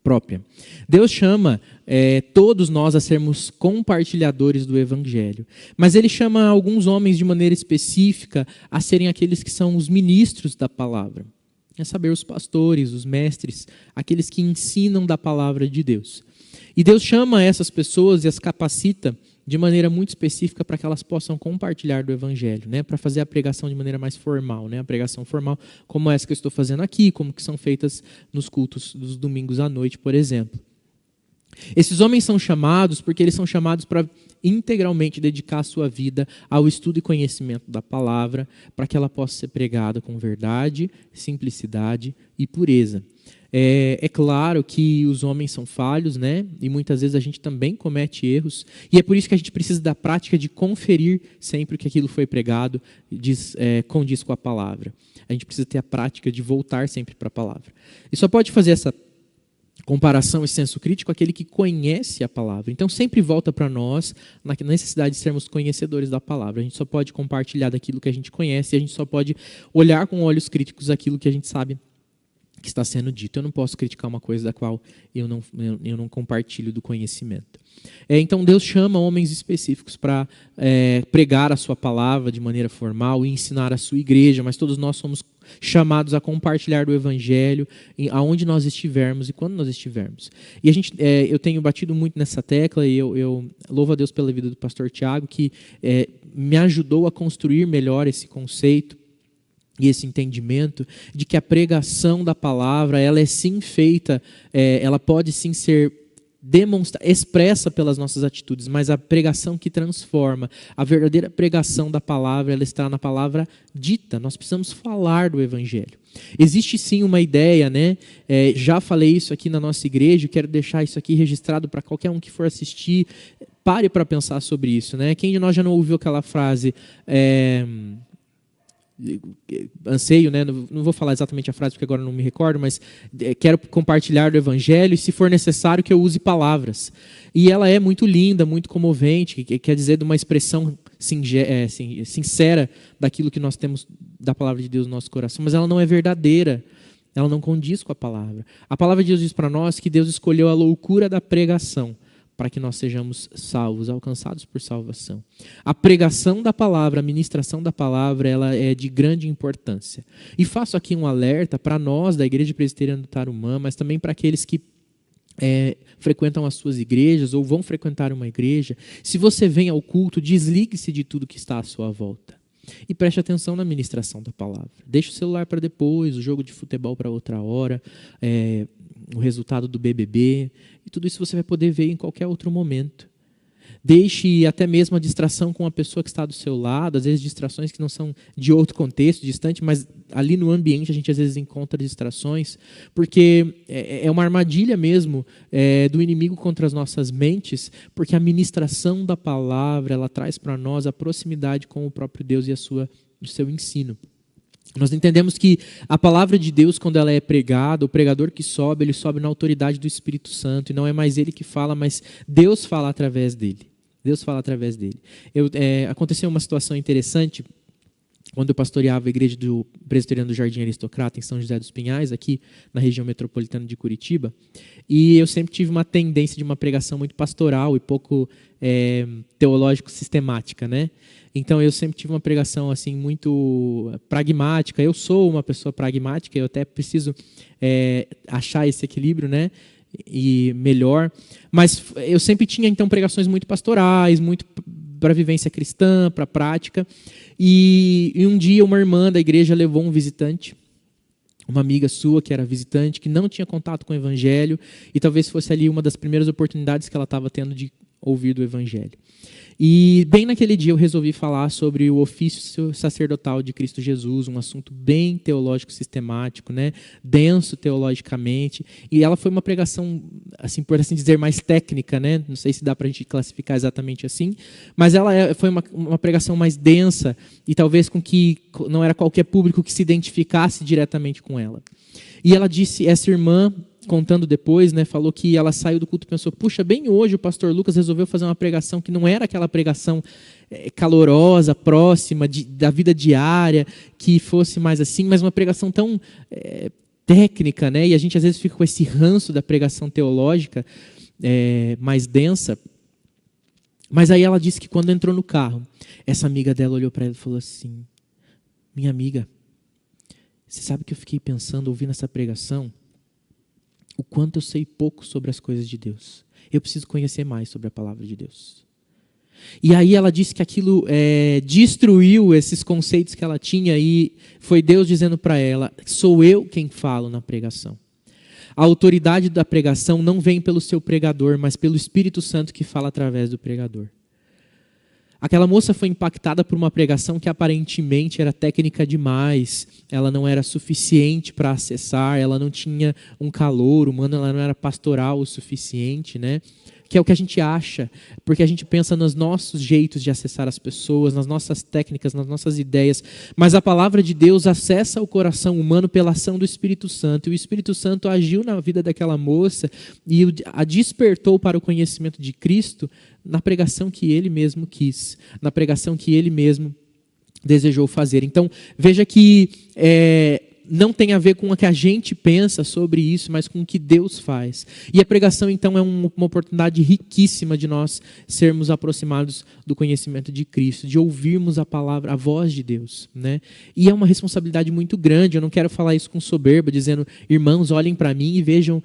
própria. Deus chama todos nós a sermos compartilhadores do Evangelho, mas Ele chama alguns homens de maneira específica a serem aqueles que são os ministros da palavra, a saber, os pastores, os mestres, aqueles que ensinam da palavra de Deus. E Deus chama essas pessoas e as capacita de maneira muito específica para que elas possam compartilhar do Evangelho, né? Para fazer a pregação de maneira mais formal, né? A pregação formal como essa que eu estou fazendo aqui, como que são feitas nos cultos dos domingos à noite, por exemplo. Esses homens são chamados porque eles são chamados para integralmente dedicar a sua vida ao estudo e conhecimento da palavra, para que ela possa ser pregada com verdade, simplicidade e pureza. É claro que os homens são falhos, né? E muitas vezes a gente também comete erros. E é por isso que a gente precisa da prática de conferir sempre que aquilo foi pregado condiz com a palavra. A gente precisa ter a prática de voltar sempre para a palavra. E só pode fazer essa comparação e senso crítico aquele que conhece a palavra. Então sempre volta para nós na necessidade de sermos conhecedores da palavra. A gente só pode compartilhar daquilo que a gente conhece, e a gente só pode olhar com olhos críticos aquilo que a gente sabe que está sendo dito. Eu não posso criticar uma coisa da qual eu não compartilho do conhecimento. Então Deus chama homens específicos para pregar a sua palavra de maneira formal e ensinar a sua igreja, mas todos nós somos chamados a compartilhar do Evangelho aonde nós estivermos e quando nós estivermos. E eu tenho batido muito nessa tecla, e eu louvo a Deus pela vida do pastor Tiago, que me ajudou a construir melhor esse conceito e esse entendimento de que a pregação da palavra, ela é sim feita, ela pode sim ser expressa pelas nossas atitudes, mas a pregação que transforma, a verdadeira pregação da palavra, ela está na palavra dita. Nós precisamos falar do evangelho. Existe sim uma ideia, né? Já falei isso aqui na nossa igreja, quero deixar isso aqui registrado para qualquer um que for assistir. Pare para pensar sobre isso, né? Quem de nós já não ouviu aquela frase... anseio, né? Não vou falar exatamente a frase porque agora não me recordo, mas quero compartilhar do evangelho e, se for necessário, que eu use palavras. E ela é muito linda, muito comovente, que quer dizer de uma expressão sincera daquilo que nós temos da palavra de Deus no nosso coração, mas ela não é verdadeira, ela não condiz com a palavra. A palavra de Deus diz para nós que Deus escolheu a loucura da pregação para que nós sejamos salvos, alcançados por salvação. A pregação da palavra, a ministração da palavra, ela é de grande importância. E faço aqui um alerta para nós da Igreja Presbiteriana do Tarumã, mas também para aqueles que frequentam as suas igrejas ou vão frequentar uma igreja. Se você vem ao culto, desligue-se de tudo que está à sua volta. E preste atenção na ministração da palavra. Deixe o celular para depois, o jogo de futebol para outra hora, o resultado do BBB. E tudo isso você vai poder ver em qualquer outro momento. Deixe até mesmo a distração com a pessoa que está do seu lado, às vezes distrações que não são de outro contexto, distante, mas ali no ambiente a gente às vezes encontra distrações, porque é uma armadilha mesmo do inimigo contra as nossas mentes, porque a ministração da palavra, ela traz para nós a proximidade com o próprio Deus e o seu ensino. Nós entendemos que a palavra de Deus, quando ela é pregada, o pregador que sobe, ele sobe na autoridade do Espírito Santo, e não é mais ele que fala, mas Deus fala através dele. Deus fala através dele. Aconteceu uma situação interessante quando eu pastoreava a igreja do Presbiteriano do Jardim Aristocrata, em São José dos Pinhais, aqui na região metropolitana de Curitiba, e eu sempre tive uma tendência de uma pregação muito pastoral e pouco teológico-sistemática, né? Então, eu sempre tive uma pregação assim, muito pragmática. Eu sou uma pessoa pragmática, eu até preciso achar esse equilíbrio, né? E melhor. Mas eu sempre tinha, então, pregações muito pastorais, muito para vivência cristã, para prática. E um dia, uma irmã da igreja levou um visitante, uma amiga sua que era visitante, que não tinha contato com o evangelho, e talvez fosse ali uma das primeiras oportunidades que ela estava tendo de ouvir do evangelho. E bem naquele dia eu resolvi falar sobre o ofício sacerdotal de Cristo Jesus, um assunto bem teológico sistemático, né? Denso teologicamente. E ela foi uma pregação, assim, por assim dizer, mais técnica, né? Não sei se dá para a gente classificar exatamente assim, mas ela foi uma pregação mais densa e talvez com que não era qualquer público que se identificasse diretamente com ela. E ela disse, essa irmã, contando depois, né, falou que ela saiu do culto e pensou, puxa, bem hoje o pastor Lucas resolveu fazer uma pregação que não era aquela pregação calorosa, próxima, da vida diária, que fosse mais assim, mas uma pregação tão técnica, né, e a gente às vezes fica com esse ranço da pregação teológica mais densa. Mas aí ela disse que quando entrou no carro, essa amiga dela olhou para ela e falou assim, minha amiga, você sabe que eu fiquei pensando, ouvindo essa pregação, o quanto eu sei pouco sobre as coisas de Deus. Eu preciso conhecer mais sobre a palavra de Deus. E aí ela disse que aquilo destruiu esses conceitos que ela tinha e foi Deus dizendo para ela, sou eu quem falo na pregação. A autoridade da pregação não vem pelo seu pregador, mas pelo Espírito Santo que fala através do pregador. Aquela moça foi impactada por uma pregação que aparentemente era técnica demais, ela não era suficiente para acessar, ela não tinha um calor humano, ela não era pastoral o suficiente, né? Que é o que a gente acha, porque a gente pensa nos nossos jeitos de acessar as pessoas, nas nossas técnicas, nas nossas ideias, mas a palavra de Deus acessa o coração humano pela ação do Espírito Santo, e o Espírito Santo agiu na vida daquela moça e a despertou para o conhecimento de Cristo na pregação que ele mesmo quis, na pregação que ele mesmo desejou fazer. Então, veja que não tem a ver com o que a gente pensa sobre isso, mas com o que Deus faz. E a pregação, então, é uma oportunidade riquíssima de nós sermos aproximados do conhecimento de Cristo, de ouvirmos a palavra, a voz de Deus, né? E é uma responsabilidade muito grande. Eu não quero falar isso com soberba, dizendo, irmãos, olhem para mim e vejam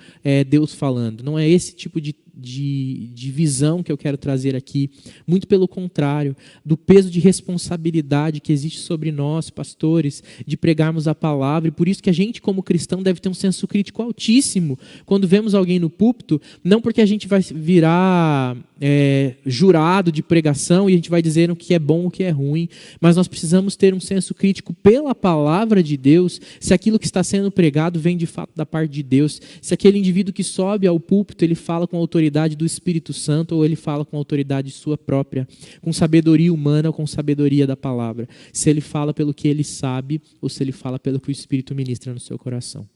Deus falando. Não é esse tipo de de visão que eu quero trazer aqui. Muito pelo contrário, do peso de responsabilidade que existe sobre nós, pastores, de pregarmos a palavra. E por isso que a gente, como cristão, deve ter um senso crítico altíssimo quando vemos alguém no púlpito, não porque a gente vai virar jurado de pregação e a gente vai dizer o que é bom, o que é ruim, mas nós precisamos ter um senso crítico pela palavra de Deus, se aquilo que está sendo pregado vem de fato da parte de Deus, se aquele indivíduo que sobe ao púlpito, ele fala com a autoridade do Espírito Santo ou ele fala com a autoridade sua própria, com sabedoria humana ou com sabedoria da palavra, se ele fala pelo que ele sabe ou se ele fala pelo que o Espírito ministra no seu coração.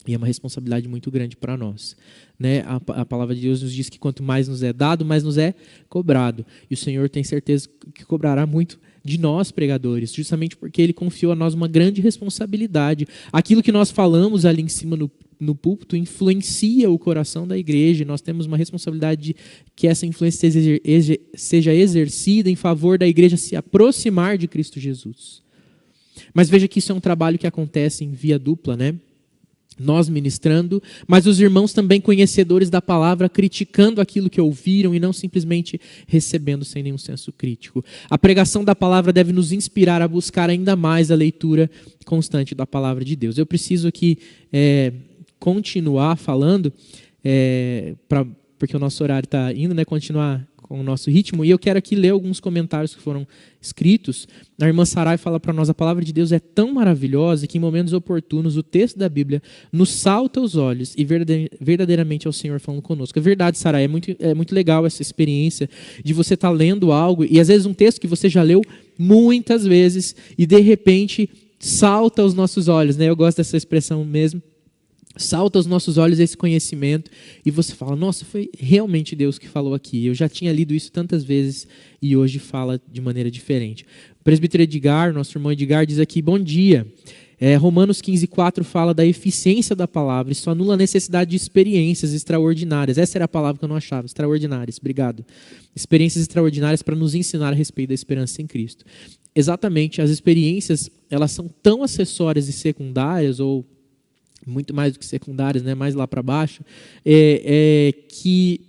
E é uma responsabilidade muito grande para nós. Né? A palavra de Deus nos diz que quanto mais nos é dado, mais nos é cobrado. E o Senhor tem certeza que cobrará muito de nós, pregadores, justamente porque Ele confiou a nós uma grande responsabilidade. Aquilo que nós falamos ali em cima no púlpito influencia o coração da igreja. E nós temos uma responsabilidade de que essa influência seja exercida em favor da igreja se aproximar de Cristo Jesus. Mas veja que isso é um trabalho que acontece em via dupla, né? Nós ministrando, mas os irmãos também conhecedores da palavra, criticando aquilo que ouviram e não simplesmente recebendo sem nenhum senso crítico. A pregação da palavra deve nos inspirar a buscar ainda mais a leitura constante da palavra de Deus. Eu preciso aqui continuar falando, porque o nosso horário está indo, né? Continuar com o nosso ritmo, e eu quero aqui ler alguns comentários que foram escritos. A irmã Sarai fala para nós: a palavra de Deus é tão maravilhosa que em momentos oportunos o texto da Bíblia nos salta aos olhos e verdadeiramente é o Senhor falando conosco. É verdade, Sarai, é muito legal essa experiência de você estar lendo algo e às vezes um texto que você já leu muitas vezes e de repente salta aos nossos olhos, né? Eu gosto dessa expressão mesmo. Salta aos nossos olhos esse conhecimento e você fala: nossa, foi realmente Deus que falou aqui. Eu já tinha lido isso tantas vezes e hoje fala de maneira diferente. O presbítero Edgar, nosso irmão Edgar, diz aqui: bom dia. Romanos 15,4 fala da eficiência da palavra. Isso anula a necessidade de experiências extraordinárias. Essa era a palavra que eu não achava. Extraordinárias, obrigado. Experiências extraordinárias para nos ensinar a respeito da esperança em Cristo. Exatamente, as experiências, elas são tão acessórias e secundárias, ou muito mais do que secundárias, né, mais lá para baixo, que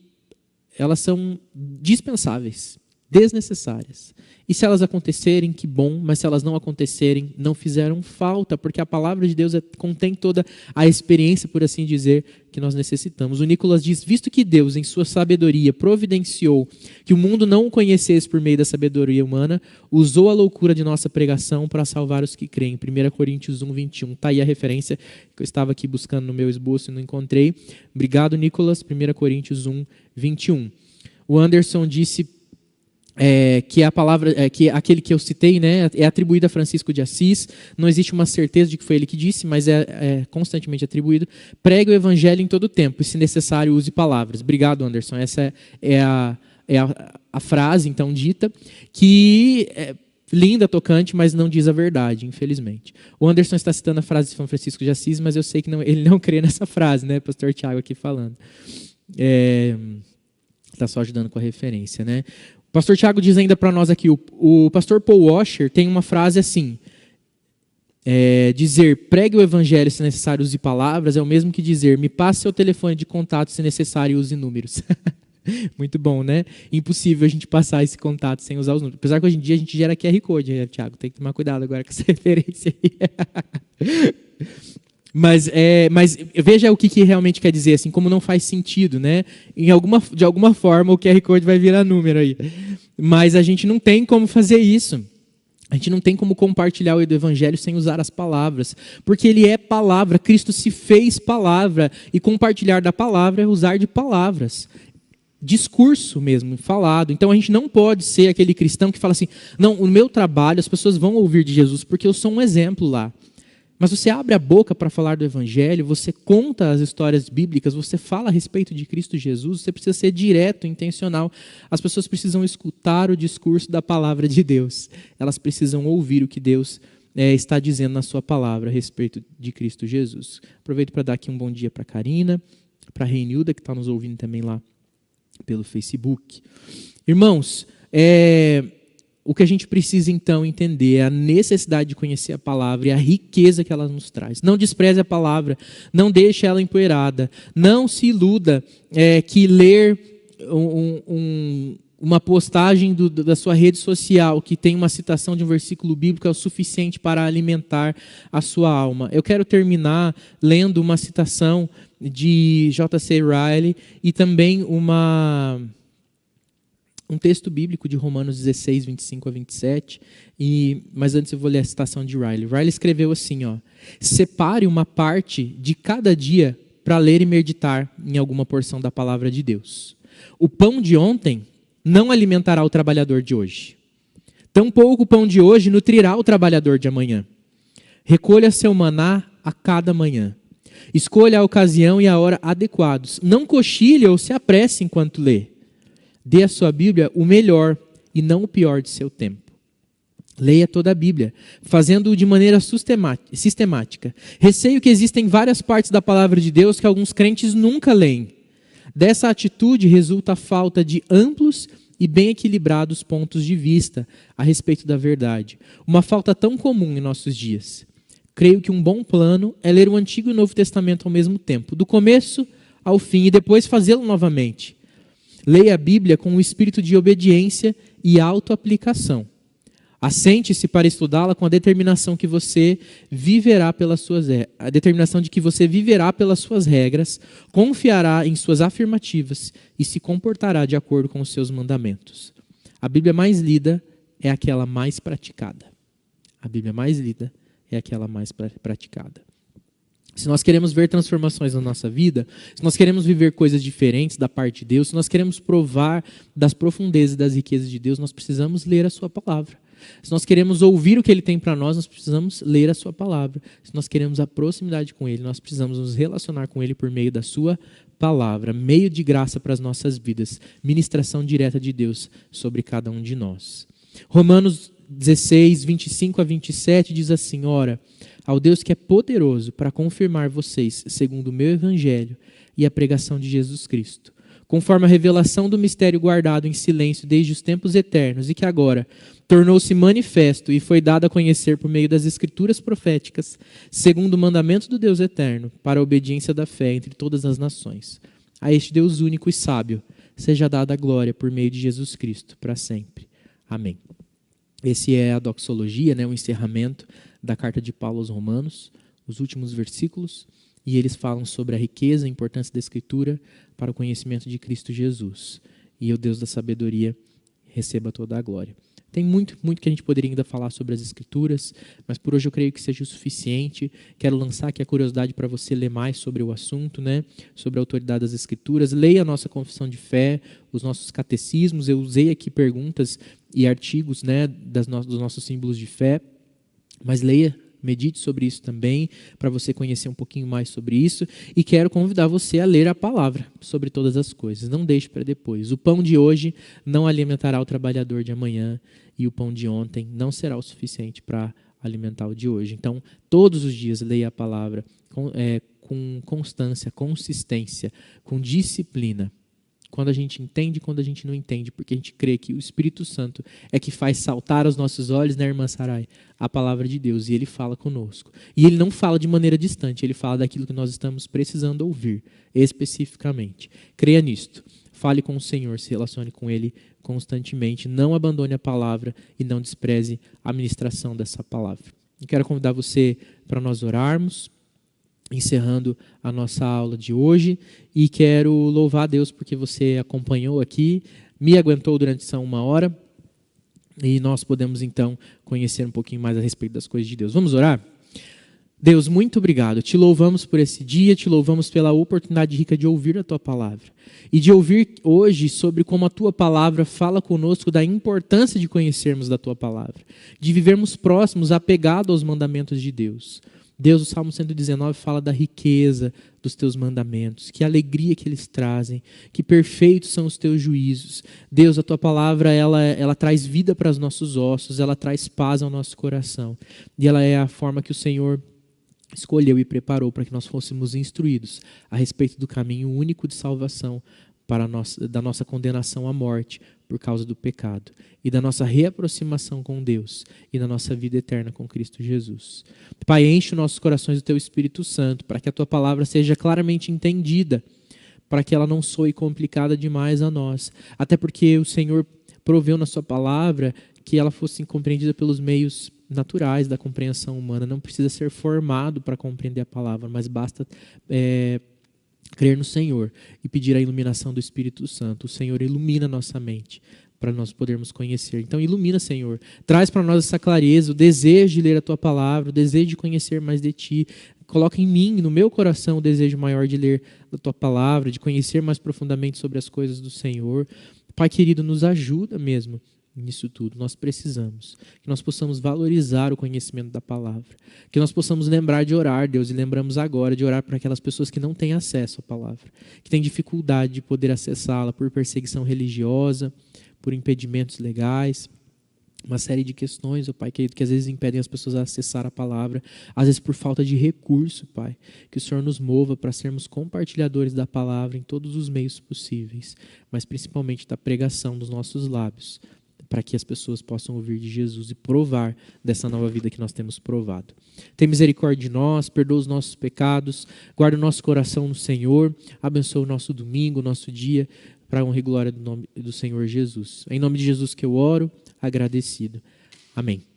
elas são dispensáveis, desnecessárias. E se elas acontecerem, que bom, mas se elas não acontecerem, não fizeram falta, porque a palavra de Deus contém toda a experiência, por assim dizer, que nós necessitamos. O Nicolas diz: visto que Deus, em sua sabedoria, providenciou que o mundo não o conhecesse por meio da sabedoria humana, usou a loucura de nossa pregação para salvar os que creem. 1 Coríntios 1:21. Está aí a referência que eu estava aqui buscando no meu esboço e não encontrei. Obrigado, Nicolas. 1 Coríntios 1:21. O Anderson disse que a palavra, que aquele que eu citei, né, é atribuído a Francisco de Assis. Não existe uma certeza de que foi ele que disse, mas é constantemente atribuído. Pregue o evangelho em todo tempo e, se necessário, use palavras. Obrigado, Anderson. Essa é a frase, então, dita, que é linda, tocante, mas não diz a verdade, infelizmente. O Anderson está citando a frase de São Francisco de Assis, mas eu sei que ele não crê nessa frase, né, pastor Tiago aqui falando. Está só ajudando com a referência, né? O pastor Tiago diz ainda para nós aqui, o pastor Paul Washer tem uma frase assim: dizer pregue o evangelho se necessário use palavras é o mesmo que dizer me passe seu telefone de contato se necessário use números. Muito bom, né? Impossível a gente passar esse contato sem usar os números. Apesar que hoje em dia a gente gera QR Code, né, Tiago? Tem que tomar cuidado agora com essa referência aí. Mas veja o que realmente quer dizer, assim, como não faz sentido, né? De alguma forma o QR Code vai virar número aí. Mas a gente não tem como fazer isso. A gente não tem como compartilhar o evangelho sem usar as palavras. Porque ele é palavra, Cristo se fez palavra. E compartilhar da palavra é usar de palavras. Discurso mesmo, falado. Então a gente não pode ser aquele cristão que fala assim: não, o meu trabalho, as pessoas vão ouvir de Jesus porque eu sou um exemplo lá. Mas você abre a boca para falar do evangelho, você conta as histórias bíblicas, você fala a respeito de Cristo Jesus, você precisa ser direto, intencional. As pessoas precisam escutar o discurso da palavra de Deus. Elas precisam ouvir o que Deus está dizendo na sua palavra a respeito de Cristo Jesus. Aproveito para dar aqui um bom dia para a Karina, para a Reinilda, que está nos ouvindo também lá pelo Facebook. Irmãos, o que a gente precisa então entender é a necessidade de conhecer a palavra e a riqueza que ela nos traz. Não despreze a palavra, não deixe ela empoeirada, não se iluda que ler uma postagem da sua rede social que tem uma citação de um versículo bíblico é o suficiente para alimentar a sua alma. Eu quero terminar lendo uma citação de J.C. Ryle e também um texto bíblico de Romanos 16, 25 a 27, mas antes eu vou ler a citação de Ryle. Ryle escreveu assim, separe uma parte de cada dia para ler e meditar em alguma porção da palavra de Deus. O pão de ontem não alimentará o trabalhador de hoje. Tampouco o pão de hoje nutrirá o trabalhador de amanhã. Recolha seu maná a cada manhã. Escolha a ocasião e a hora adequados. Não cochile ou se apresse enquanto lê. Dê à sua Bíblia o melhor e não o pior de seu tempo. Leia toda a Bíblia, fazendo-o de maneira sistemática. Receio que existem várias partes da palavra de Deus que alguns crentes nunca leem. Dessa atitude resulta a falta de amplos e bem equilibrados pontos de vista a respeito da verdade. Uma falta tão comum em nossos dias. Creio que um bom plano é ler o Antigo e o Novo Testamento ao mesmo tempo, do começo ao fim, e depois fazê-lo novamente. Leia a Bíblia com um espírito de obediência e autoaplicação. Assente-se para estudá-la com a determinação de que você viverá pelas suas regras, confiará em suas afirmativas e se comportará de acordo com os seus mandamentos. A Bíblia mais lida é aquela mais praticada. A Bíblia mais lida é aquela mais praticada. Se nós queremos ver transformações na nossa vida, se nós queremos viver coisas diferentes da parte de Deus, se nós queremos provar das profundezas e das riquezas de Deus, nós precisamos ler a sua palavra. Se nós queremos ouvir o que Ele tem para nós precisamos ler a sua palavra. Se nós queremos a proximidade com Ele, nós precisamos nos relacionar com Ele por meio da sua palavra, meio de graça para as nossas vidas, ministração direta de Deus sobre cada um de nós. Romanos 16, 25 a 27 diz assim, ora, ao Deus que é poderoso para confirmar vocês, segundo o meu evangelho e a pregação de Jesus Cristo, conforme a revelação do mistério guardado em silêncio desde os tempos eternos e que agora tornou-se manifesto e foi dado a conhecer por meio das escrituras proféticas, segundo o mandamento do Deus eterno, para a obediência da fé entre todas as nações. A este Deus único e sábio seja dada a glória por meio de Jesus Cristo, para sempre. Amém. Esse é a doxologia, o encerramento da carta de Paulo aos Romanos, os últimos versículos, e eles falam sobre a riqueza e a importância da Escritura para o conhecimento de Cristo Jesus. E o Deus da sabedoria receba toda a glória. Tem muito que a gente poderia ainda falar sobre as Escrituras, mas por hoje eu creio que seja o suficiente. Quero lançar aqui a curiosidade para você ler mais sobre o assunto, sobre a autoridade das Escrituras. Leia a nossa confissão de fé, os nossos catecismos. Eu usei aqui perguntas e artigos dos nossos símbolos de fé, mas leia, medite sobre isso também, para você conhecer um pouquinho mais sobre isso. E quero convidar você a ler a palavra sobre todas as coisas. Não deixe para depois. O pão de hoje não alimentará o trabalhador de amanhã, e o pão de ontem não será o suficiente para alimentar o de hoje. Então, todos os dias leia a palavra com constância, consistência, com disciplina. Quando a gente entende, quando a gente não entende, porque a gente crê que o Espírito Santo é que faz saltar aos nossos olhos, irmã Sarai, a palavra de Deus, e Ele fala conosco. E Ele não fala de maneira distante, Ele fala daquilo que nós estamos precisando ouvir, especificamente. Creia nisto, fale com o Senhor, se relacione com Ele constantemente, não abandone a palavra e não despreze a ministração dessa palavra. Eu quero convidar você para nós orarmos, encerrando a nossa aula de hoje, e quero louvar a Deus porque você acompanhou aqui, me aguentou durante essa 1 hora, e nós podemos então conhecer um pouquinho mais a respeito das coisas de Deus. Vamos orar? Deus, muito obrigado. Te louvamos por esse dia, te louvamos pela oportunidade rica de ouvir a Tua palavra. E de ouvir hoje sobre como a Tua palavra fala conosco da importância de conhecermos da Tua palavra, de vivermos próximos, apegados aos mandamentos de Deus. Deus, o Salmo 119 fala da riqueza dos teus mandamentos, que alegria que eles trazem, que perfeitos são os teus juízos. Deus, a tua palavra, ela traz vida para os nossos ossos, ela traz paz ao nosso coração. E ela é a forma que o Senhor escolheu e preparou para que nós fôssemos instruídos a respeito do caminho único de salvação da nossa condenação à morte, por causa do pecado e da nossa reaproximação com Deus e da nossa vida eterna com Cristo Jesus. Pai, enche os nossos corações do Teu Espírito Santo para que a Tua palavra seja claramente entendida, para que ela não soe complicada demais a nós. Até porque o Senhor proveu na Sua palavra que ela fosse compreendida pelos meios naturais da compreensão humana. Não precisa ser formado para compreender a palavra, mas basta crer no Senhor e pedir a iluminação do Espírito Santo. O Senhor ilumina nossa mente para nós podermos conhecer. Então ilumina, Senhor. Traz para nós essa clareza, o desejo de ler a Tua palavra, o desejo de conhecer mais de Ti. Coloca em mim, no meu coração, o desejo maior de ler a Tua palavra, de conhecer mais profundamente sobre as coisas do Senhor. Pai querido, nos ajuda mesmo nisso tudo. Nós precisamos. Que nós possamos valorizar o conhecimento da palavra. Que nós possamos lembrar de orar, Deus, e lembramos agora de orar para aquelas pessoas que não têm acesso à palavra, que têm dificuldade de poder acessá-la por perseguição religiosa, por impedimentos legais, uma série de questões, ó Pai querido, que às vezes impedem as pessoas a acessar a palavra, às vezes por falta de recurso, Pai. Que o Senhor nos mova para sermos compartilhadores da palavra em todos os meios possíveis, mas principalmente da pregação dos nossos lábios, para que as pessoas possam ouvir de Jesus e provar dessa nova vida que nós temos provado. Tem misericórdia de nós, perdoa os nossos pecados, guarda o nosso coração no Senhor, abençoa o nosso domingo, o nosso dia, para a honra e glória do nome do Senhor Jesus. É em nome de Jesus que eu oro, agradecido. Amém.